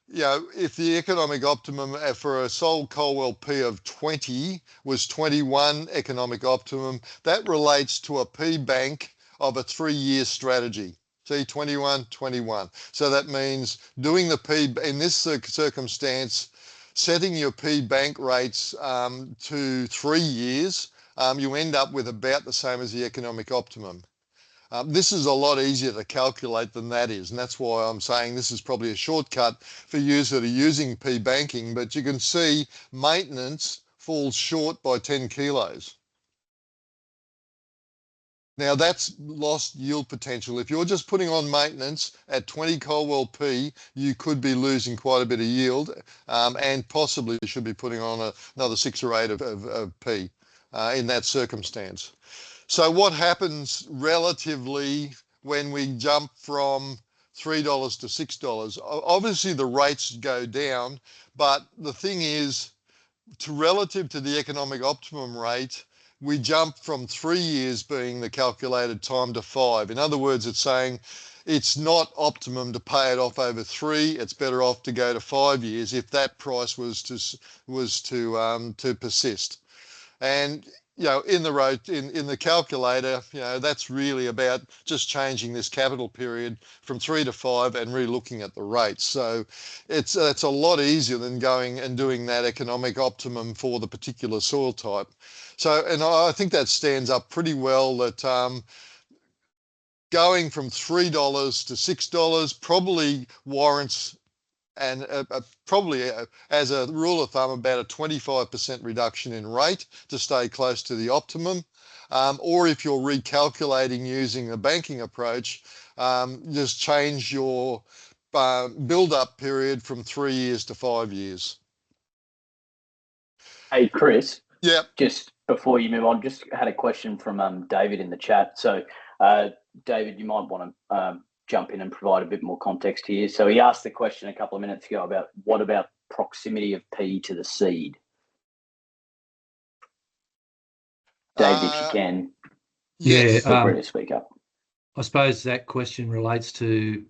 If the economic optimum for a Sol Colwell P of 20 was 21 economic optimum, that relates to a P bank of a 3-year strategy. See, 21, 21. So that means doing the P, in this circumstance, setting your P bank rates to 3 years, you end up with about the same as the economic optimum. This is a lot easier to calculate than that is, and that's why I'm saying this is probably a shortcut for you that are using P banking, but you can see maintenance falls short by 10 kilos. Now that's lost yield potential. If you're just putting on maintenance at 20 Colwell P, you could be losing quite a bit of yield, and possibly you should be putting on another 6 or 8 of P in that circumstance. So what happens relatively when we jump from $3 to $6? Obviously the rates go down, but the thing is, relative to the economic optimum rate, we jump from 3 years being the calculated time to 5. In other words, it's saying it's not optimum to pay it off over 3. It's better off to go to 5 years if that price was to persist. And in the calculator, that's really about just changing this capital period from 3 to 5 and re-looking at the rates. So it's a lot easier than going and doing that economic optimum for the particular soil type. So, and I think that stands up pretty well, that going from $3 to $6 probably warrants, and probably as a rule of thumb, about a 25% reduction in rate to stay close to the optimum. Or if you're recalculating using the banking approach, just change your build-up period from 3 years to 5 years. Hey, Chris. Yeah. Just before you move on, just had a question from David in the chat. So, David, you might want to jump in and provide a bit more context here. So he asked the question a couple of minutes ago about what about proximity of P to the seed? David, if you can. Yes. Feel free to speak up. I suppose that question relates to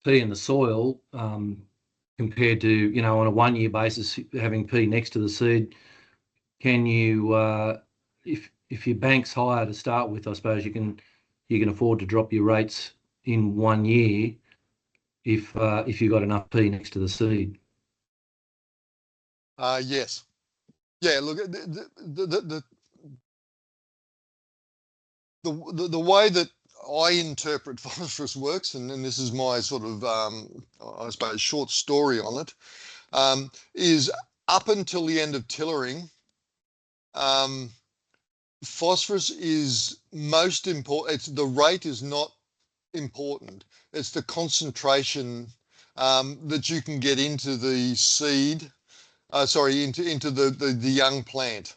P in the soil compared to, on a 1 year basis, having P next to the seed. Can you, if your bank's higher to start with, I suppose you can afford to drop your rates in 1 year if you've got enough P next to the seed. Yes. Yeah. Look, the way that I interpret phosphorus works, and this is my sort of, I suppose, short story on it, is up until the end of tillering, phosphorus is most important. The rate is not important. It's the concentration that you can get into the seed, into the young plant.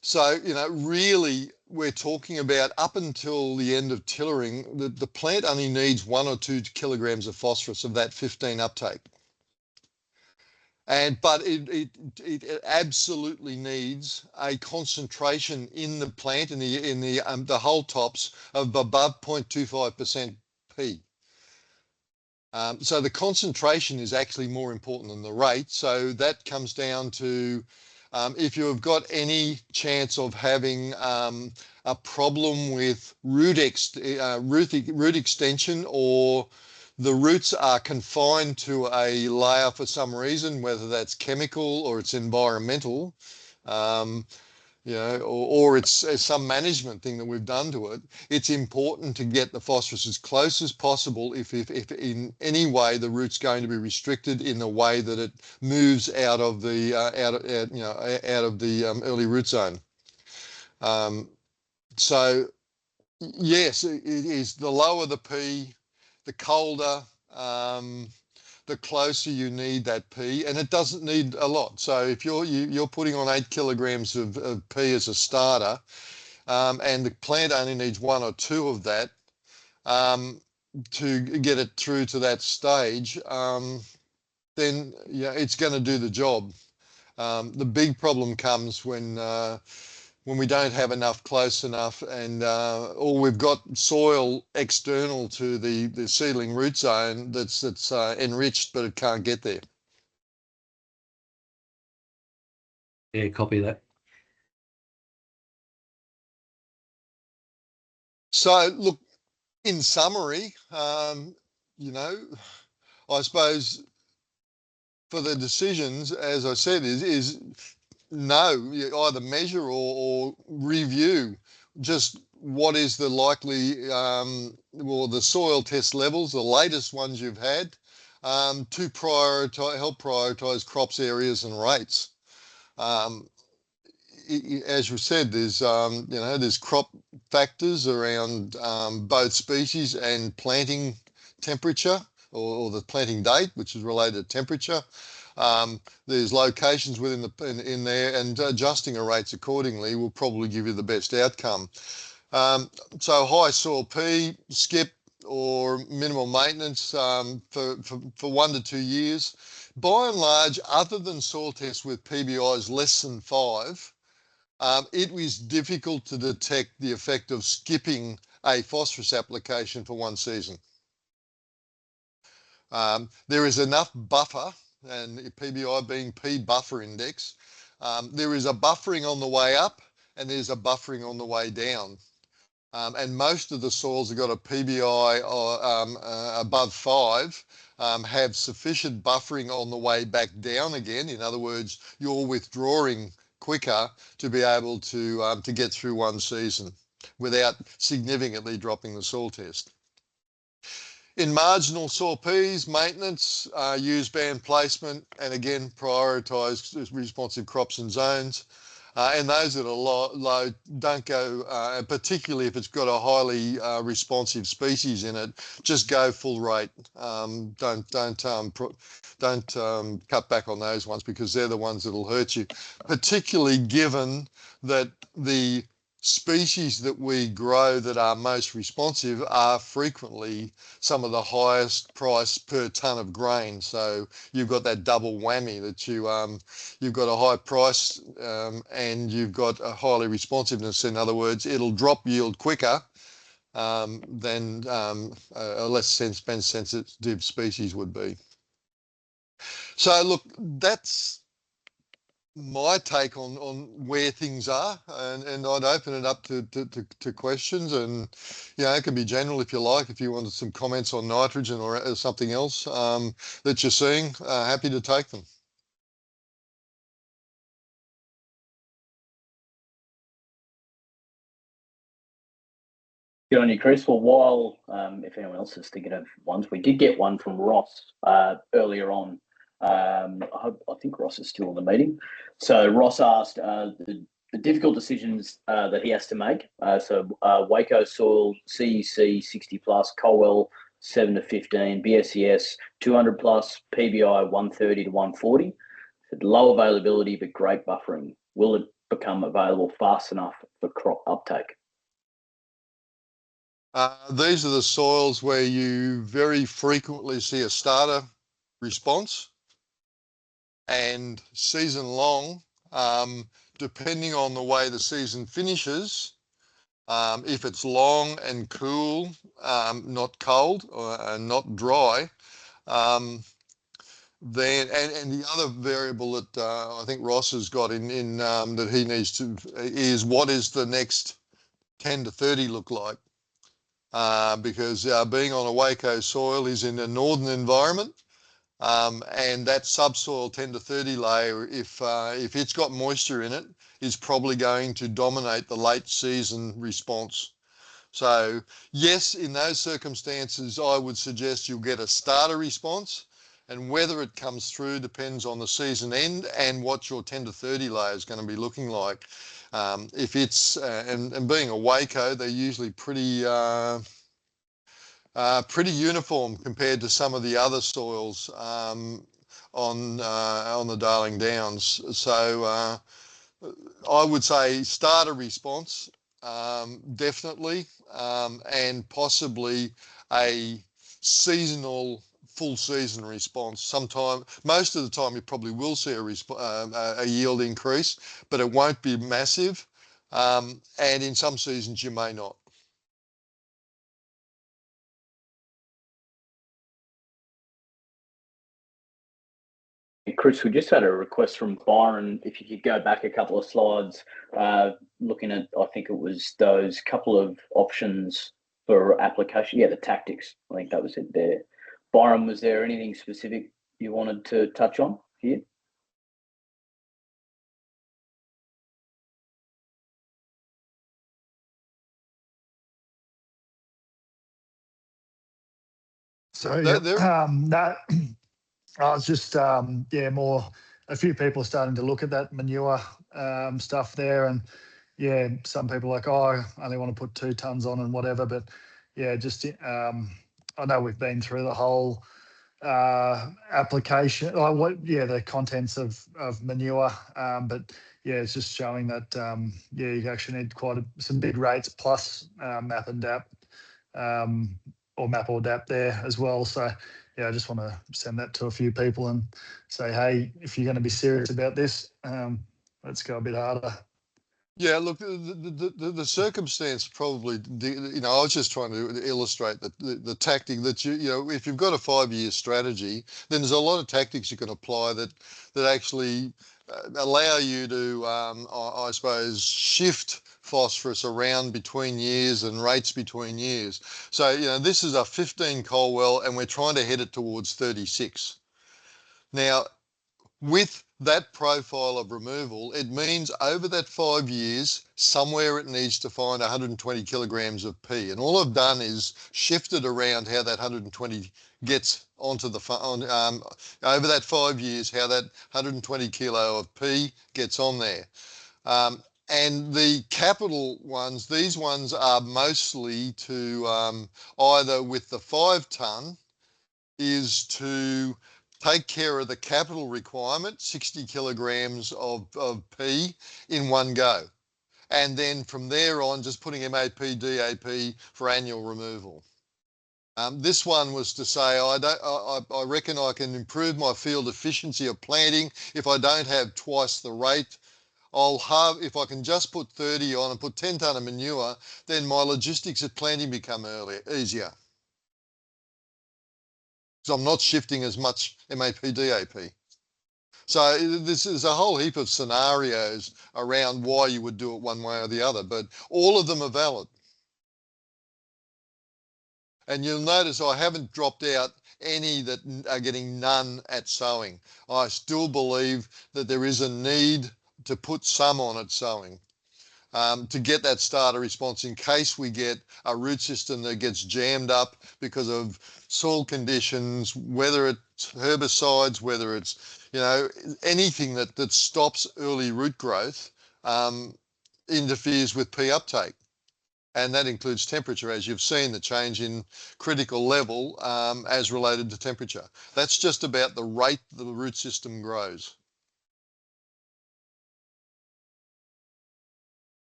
So, really, we're talking about up until the end of tillering, the plant only needs 1 or 2 kilograms of phosphorus of that 15 uptake. But it absolutely needs a concentration in the plant, in the whole tops, of above 0.25% P. So the concentration is actually more important than the rate. So that comes down to if you've got any chance of having a problem with root extension, or the roots are confined to a layer for some reason, whether that's chemical or it's environmental, or it's some management thing that we've done to it, it's important to get the phosphorus as close as possible if in any way the root's going to be restricted in the way that it moves out of the early root zone. So yes, it is the lower the P, the colder, the closer you need that P, and it doesn't need a lot. So if you're putting on 8 kilograms of P as a starter, and the plant only needs 1 or 2 of that to get it through to that stage, then it's going to do the job. The big problem comes when we don't have enough close enough, and or we've got soil external to the seedling root zone that's enriched, but it can't get there. Yeah, copy that. So look, in summary, I suppose for the decisions, as I said, is no, you either measure or review just what is the likely, the soil test levels, the latest ones you've had, to help prioritize crops, areas and rates. as you said, there's crop factors around both species and planting temperature or the planting date, which is related to temperature. There's locations within in there, and adjusting the rates accordingly will probably give you the best outcome. So high soil P, skip or minimal maintenance for 1 to 2 years. By and large, other than soil tests with PBIs less than 5, it was difficult to detect the effect of skipping a phosphorus application for 1 season. There is enough buffer, and PBI being P buffer index, there is a buffering on the way up and there's a buffering on the way down. And most of the soils that got a PBI above 5 have sufficient buffering on the way back down again. In other words, you're withdrawing quicker to be able to get through 1 season without significantly dropping the soil test. In marginal soil Ps, maintenance, use band placement, and again, prioritise responsive crops and zones. And those that are low don't go, particularly if it's got a highly responsive species in it, just go full rate. Don't cut back on those ones, because they're the ones that'll hurt you, particularly given that the species that we grow that are most responsive are frequently some of the highest price per tonne of grain. So you've got that double whammy that you've got a high price and you've got a highly responsiveness. In other words, it'll drop yield quicker than a less sensitive species would be. So look, that's my take on where things are, and I'd open it up to questions, and it can be general if you like. If you wanted some comments on nitrogen or something else that you're seeing, happy to take them. Good on you, Chris. Well, while if anyone else is thinking of ones, we did get one from Ross earlier on. I think Ross is still in the meeting. So Ross asked the difficult decisions that he has to make. Waco soil, CEC 60 plus, Colwell 7 to 15, BSES 200 plus, PBI 130 to 140. Low availability but great buffering. Will it become available fast enough for crop uptake? These are the soils where you very frequently see a starter response, and season long, depending on the way the season finishes, if it's long and cool, not cold and not dry, then and the other variable that I think Ross has got in that he needs to is what is the next 10 to 30 look like, because being on a Waco soil is in a northern environment. And that subsoil 10 to 30 layer, if it's got moisture in it, is probably going to dominate the late season response. So yes, in those circumstances, I would suggest you'll get a starter response, and whether it comes through depends on the season end and what your 10 to 30 layer is going to be looking like. If it's, and being a Waco, they're usually pretty uniform compared to some of the other soils on the Darling Downs. So I would say starter response, definitely, and possibly a seasonal full season response. Most of the time, you probably will see a yield increase, but it won't be massive, and in some seasons you may not. Chris, we just had a request from Byron. If you could go back a couple of slides, looking at, I think it was those couple of options for application. Yeah, the tactics. I think that was it there. Byron, was there anything specific you wanted to touch on here? So that I was just more. A few people are starting to look at that manure stuff there. And yeah, some people are like, oh, I only want to put 2 tons on and whatever. But yeah, just I know we've been through the whole application, the contents of manure, but yeah, it's just showing that you actually need some big rates plus MAP and DAP, or MAP or DAP there as well. So yeah, I just want to send that to a few people and say, hey, if you're going to be serious about this, let's go a bit harder. Yeah, look, the circumstance probably, I was just trying to illustrate the tactic that if you've got a 5-year strategy, then there's a lot of tactics you can apply that actually allow you to, I suppose, shift phosphorus around between years and rates between years. So, this is a 15 coal well and we're trying to head it towards 36. Now, with that profile of removal, it means over that 5 years, somewhere it needs to find 120 kilograms of P. And all I've done is shifted around how that 120 gets onto the over that 5 years, how that 120 kilo of P gets on there. And the capital ones, these ones are mostly to either with the 5 ton is to take care of the capital requirement, 60 kilograms of P in one go. And then from there on, just putting MAP, DAP for annual removal. This one was to say, I reckon I can improve my field efficiency of planting if I don't have twice the rate. If I can just put 30 on and put 10 tonne of manure, then my logistics at planting become easier. So I'm not shifting as much MAP, DAP. So this is a whole heap of scenarios around why you would do it one way or the other, but all of them are valid. And you'll notice I haven't dropped out any that are getting none at sowing. I still believe that there is a need to put some on at sowing. To get that starter response in case we get a root system that gets jammed up because of soil conditions, whether it's herbicides, whether it's, anything that stops early root growth, interferes with P uptake. And that includes temperature, as you've seen, the change in critical level as related to temperature. That's just about the rate the root system grows.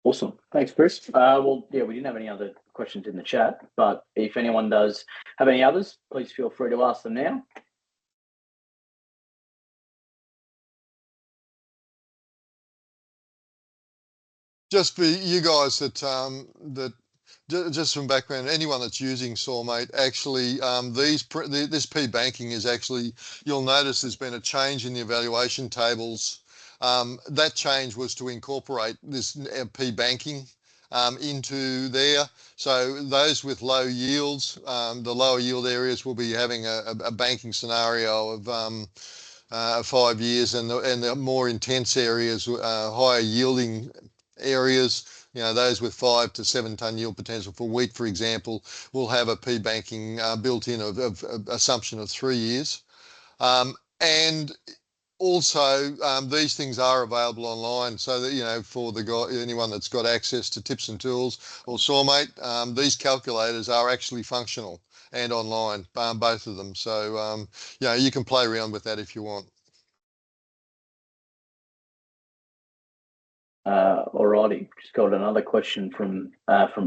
Awesome. Thanks, Chris. Well, yeah, we didn't have any other questions in the chat, but if anyone does have any others, please feel free to ask them now. Just for you guys just from background, anyone that's using Soilmate, actually, this P banking is actually, you'll notice there's been a change in the evaluation tables. That change was to incorporate this P banking into there. So those with low yields, the lower yield areas will be having a banking scenario of 5 years, and the more intense areas, higher yielding areas, those with 5 to 7 tonne yield potential for wheat, for example, will have a P banking built in of assumption of 3 years. And also, these things are available online, so that, for anyone that's got access to Tips and Tools or Soilmate, these calculators are actually functional and online, both of them. So, you can play around with that if you want. Alrighty, just got another question from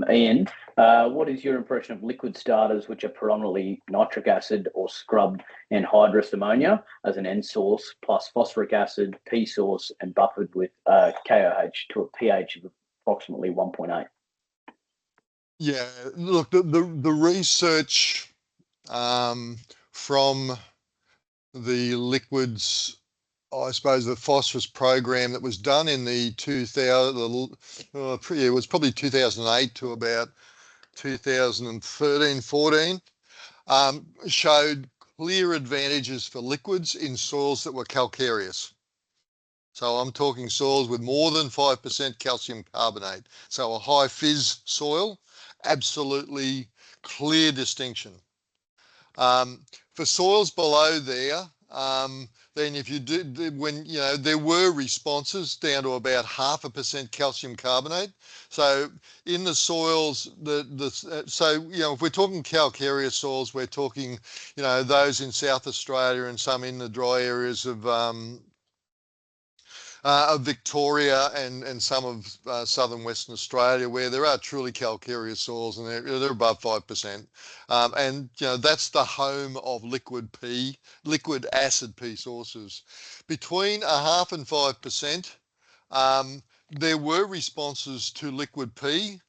Ian. What is your impression of liquid starters which are predominantly nitric acid or scrubbed anhydrous ammonia as an end source, plus phosphoric acid, P source, and buffered with KOH to a pH of approximately 1.8? Yeah, look, the research from the liquids, I suppose, the phosphorus program that was done in the 2000, it was probably 2008 to about 2013, 14, showed clear advantages for liquids in soils that were calcareous. So I'm talking soils with more than 5% calcium carbonate. So a high fizz soil, absolutely clear distinction. For soils below there, then if you when there were responses down to about 0.5% calcium carbonate. So in the soils, so if we're talking calcareous soils, we're talking those in South Australia and some in the dry areas of Victoria and some of southern Western Australia, where there are truly calcareous soils and they're above 5%. And that's the home of liquid acid P sources. Between 0.5% and 5%, there were responses to liquid P,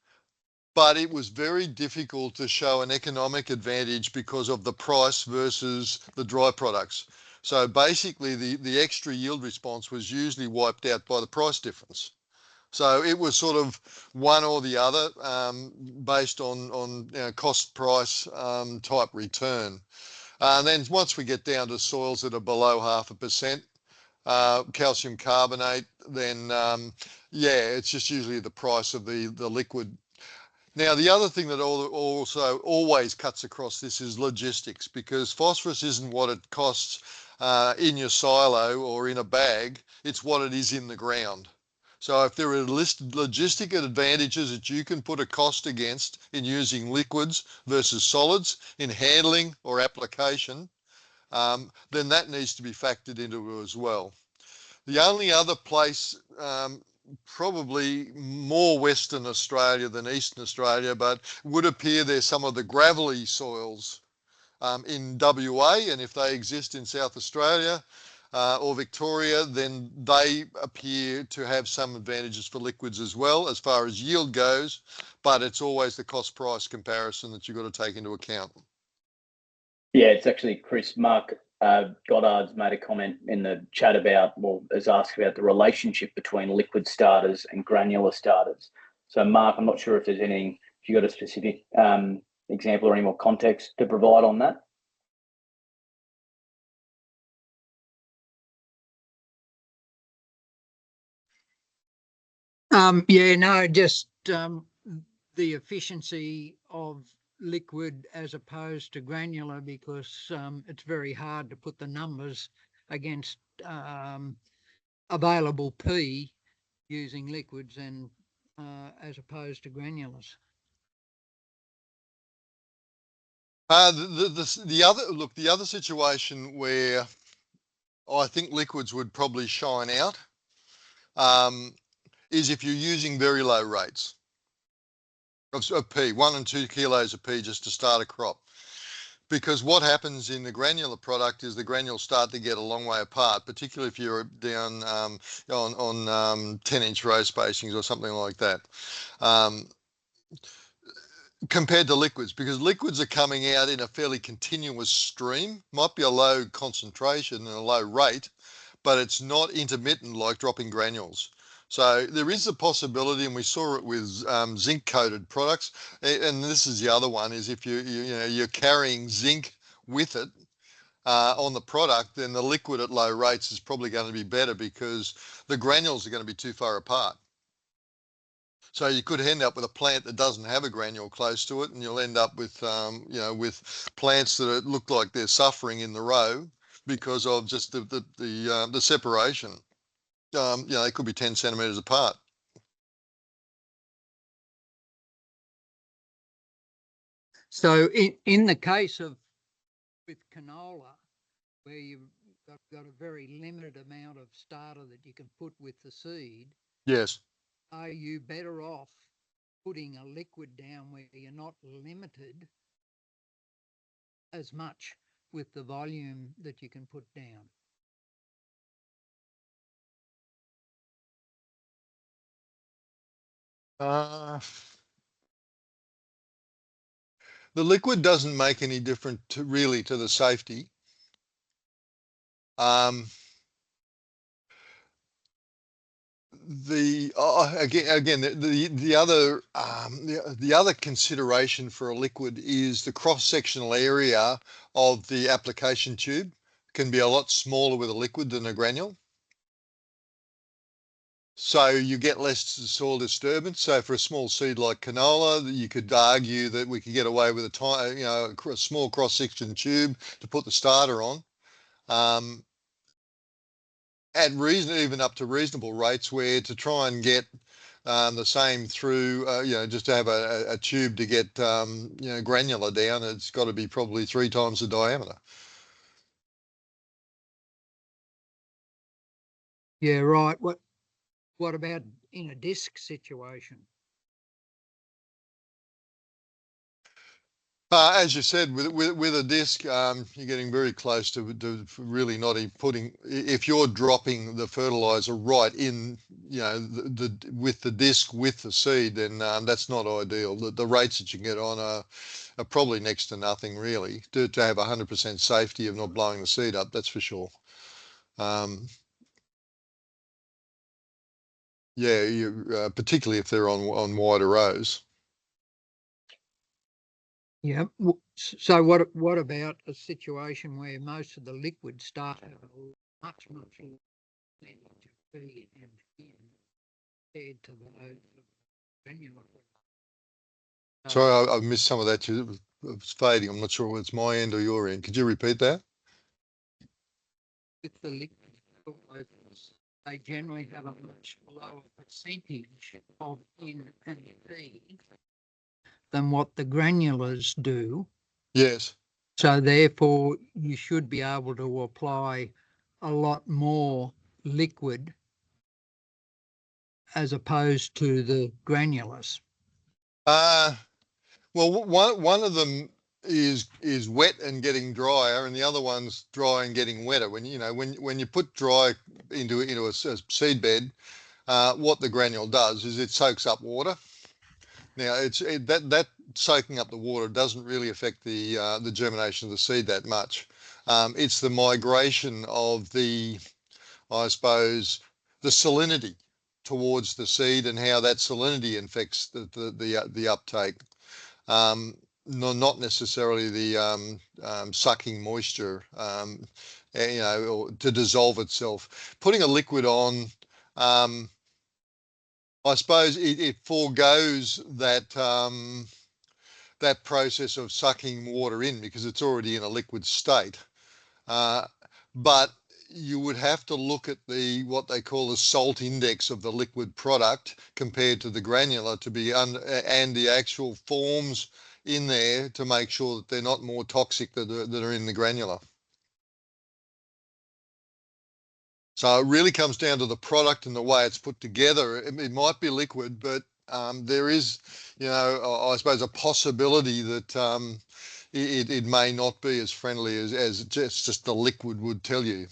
but it was very difficult to show an economic advantage because of the price versus the dry products. So basically the extra yield response was usually wiped out by the price difference. So it was sort of one or the other based on cost price type return. And then once we get down to soils that are below 0.5% calcium carbonate, then it's just usually the price of the liquid. Now, the other thing that also always cuts across this is logistics, because phosphorus isn't what it costs in your silo or in a bag, it's what it is in the ground. So if there are logistic advantages that you can put a cost against in using liquids versus solids in handling or application, then that needs to be factored into it as well. The only other place, probably more Western Australia than Eastern Australia, but would appear there's some of the gravelly soils in WA, and if they exist in South Australia or Victoria, then they appear to have some advantages for liquids as well as far as yield goes, but it's always the cost price comparison that you've got to take into account. Yeah, it's actually Chris. Mark Goddard's made a comment in the chat about, has asked about the relationship between liquid starters and granular starters. So Mark, I'm not sure if there's anything, if you got a specific example or any more context to provide on that. Just the efficiency of liquid as opposed to granular, because it's very hard to put the numbers against available P using liquids and as opposed to granulars. The other situation where I think liquids would probably shine out is if you're using very low rates of P, 1 and 2 kilos of P just to start a crop. Because what happens in the granular product is the granules start to get a long way apart, particularly if you're down on 10-inch row spacings or something like that. Compared to liquids, because liquids are coming out in a fairly continuous stream, might be a low concentration and a low rate, but it's not intermittent like dropping granules. So there is a possibility, and we saw it with zinc-coated products, and this is the other one, is if you're carrying zinc with it on the product, then the liquid at low rates is probably going to be better because the granules are going to be too far apart. So you could end up with a plant that doesn't have a granule close to it, and you'll end up with with plants that look like they're suffering in the row because of just the separation. They could be 10 centimeters apart. So in the case of with canola, where you've got a very limited amount of starter that you can put with the seed, yes, are you better off putting a liquid down where you're not limited as much with the volume that you can put down? The liquid doesn't make any difference really to the safety. The other consideration for a liquid is the cross-sectional area of the application tube can be a lot smaller with a liquid than a granule. So you get less soil disturbance. So for a small seed like canola, you could argue that we could get away with a small cross-section tube to put the starter on. at even up to reasonable rates, where to try and get the same through, just to have a tube to get, granular down, it's got to be probably 3 times the diameter. Yeah, right. What about in a disc situation? As you said, with a disc, you're getting very close to really not putting. If you're dropping the fertilizer right in, with the disc with the seed, then that's not ideal. The rates that you get on are probably next to nothing, really, to have 100% safety of not blowing the seed up. That's for sure. Yeah, particularly if they're on wider rows. Yeah. So what about a situation where most of the liquid start much percentage of feed and compared to the granular? Sorry, I missed some of that. It was fading. I'm not sure whether it's my end or your end. Could you repeat that? With the liquid fertilizers, they generally have a much lower percentage of N and P than what the granulars do. Yes. So therefore, you should be able to apply a lot more liquid as opposed to the granulars. Well, one of them is wet and getting drier, and the other one's dry and getting wetter. When you put dry into a seed bed, what the granule does is it soaks up water. Now, that soaking up the water doesn't really affect the germination of the seed that much. It's the migration of I suppose, the salinity towards the seed and how that salinity affects the uptake. No, not necessarily the sucking moisture, or to dissolve itself. Putting a liquid on, I suppose it foregoes that that process of sucking water in because it's already in a liquid state. But you would have to look at what they call the salt index of the liquid product compared to the granular to be and the actual forms in there to make sure that they're not more toxic that are in the granular. So it really comes down to the product and the way it's put together. It might be liquid, but there is, I suppose, a possibility that it may not be as friendly as just the liquid would tell you.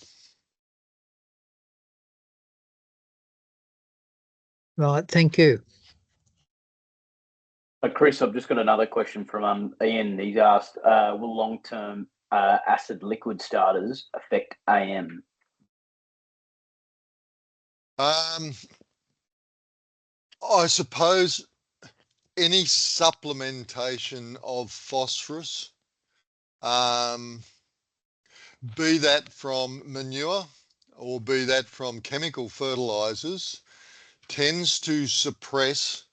Right, thank you. Chris, I've just got another question from Ian. He's asked, will long-term acid liquid starters affect AM? I suppose any supplementation of phosphorus, be that from manure or be that from chemical fertilizers, tends to suppress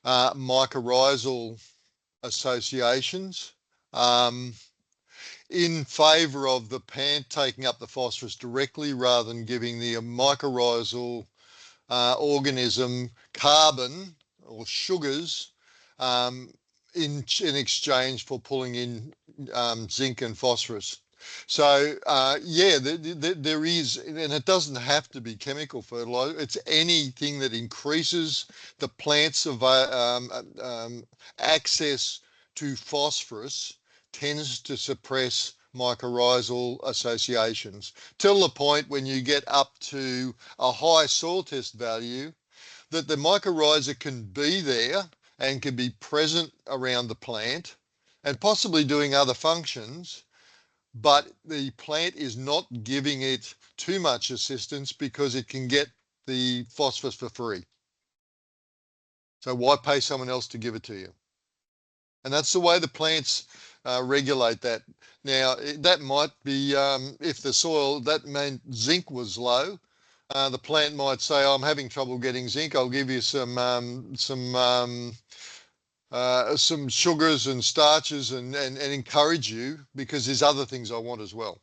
mycorrhizal associations in favour of the plant taking up the phosphorus directly rather than giving the mycorrhizal organism carbon or sugars in exchange for pulling in zinc and phosphorus. So yeah, there is, and it doesn't have to be chemical fertilizer. It's anything that increases the plant's access to phosphorus tends to suppress mycorrhizal associations till the point when you get up to a high soil test value that the mycorrhiza can be there and can be present around the plant and possibly doing other functions, but the plant is not giving it too much assistance because it can get the phosphorus for free. So why pay someone else to give it to you? And that's the way the plants regulate that. Now, that might be, if the soil, that meant zinc was low, the plant might say, I'm having trouble getting zinc. I'll give you some sugars and starches and encourage you because there's other things I want as well.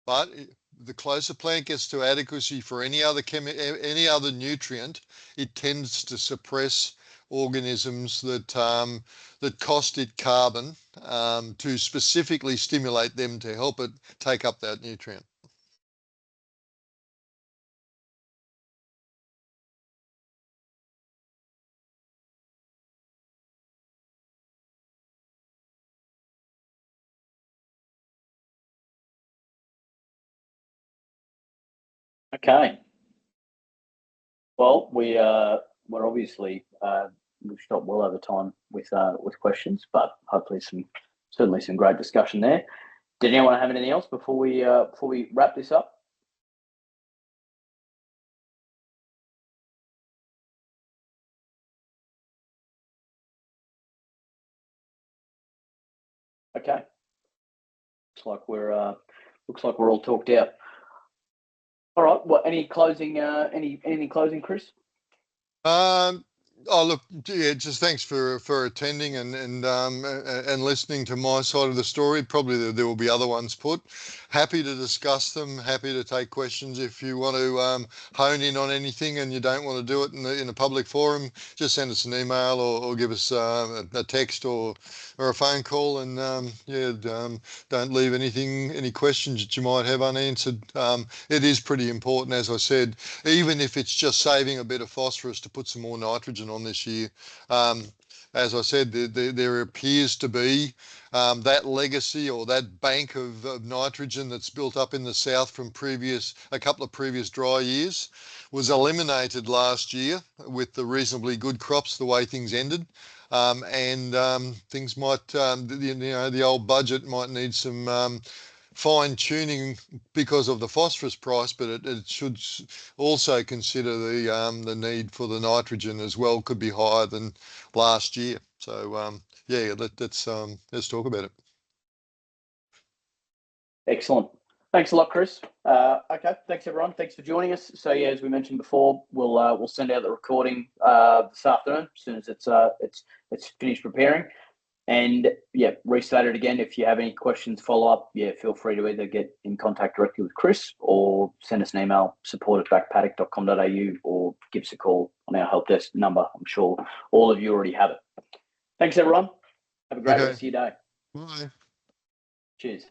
but the closer plant gets to adequacy for any other nutrient, it tends to suppress organisms that that cost it carbon to specifically stimulate them to help it take up that nutrient. Okay. Well, we're obviously we've stopped well over time with questions, but hopefully certainly some great discussion there. Did anyone have anything else before we wrap this up? Okay. Looks like we're all talked out. All right. Well, any closing Chris? Oh look, yeah, just thanks for attending and listening to my side of the story. Probably there will be other ones put. Happy to discuss them. Happy to take questions. If you want to hone in on anything and you don't want to do it in a public forum, just send us an email or give us a text or a phone call. And don't leave any questions that you might have unanswered. It is pretty important, as I said, even if it's just saving a bit of phosphorus to put some more nitrogen on this year. As I said, there appears to be that legacy or that bank of nitrogen that's built up in the south from a couple of previous dry years was eliminated last year with the reasonably good crops, the way things ended. Things might, the old budget might need some fine tuning because of the phosphorus price, but it should also consider the need for the nitrogen as well. Could be higher than last year. So yeah, let's talk about it. Excellent. Thanks a lot, Chris. Okay, thanks everyone. Thanks for joining us. So yeah, as we mentioned before, we'll send out the recording this afternoon as soon as it's finished preparing. And yeah, restate it again. If you have any questions, follow up, yeah, feel free to either get in contact directly with Chris or send us an email, support@backpaddock.com.au, or give us a call on our help desk number. I'm sure all of you already have it. Thanks, everyone. Have a great rest of your day. Bye. Cheers.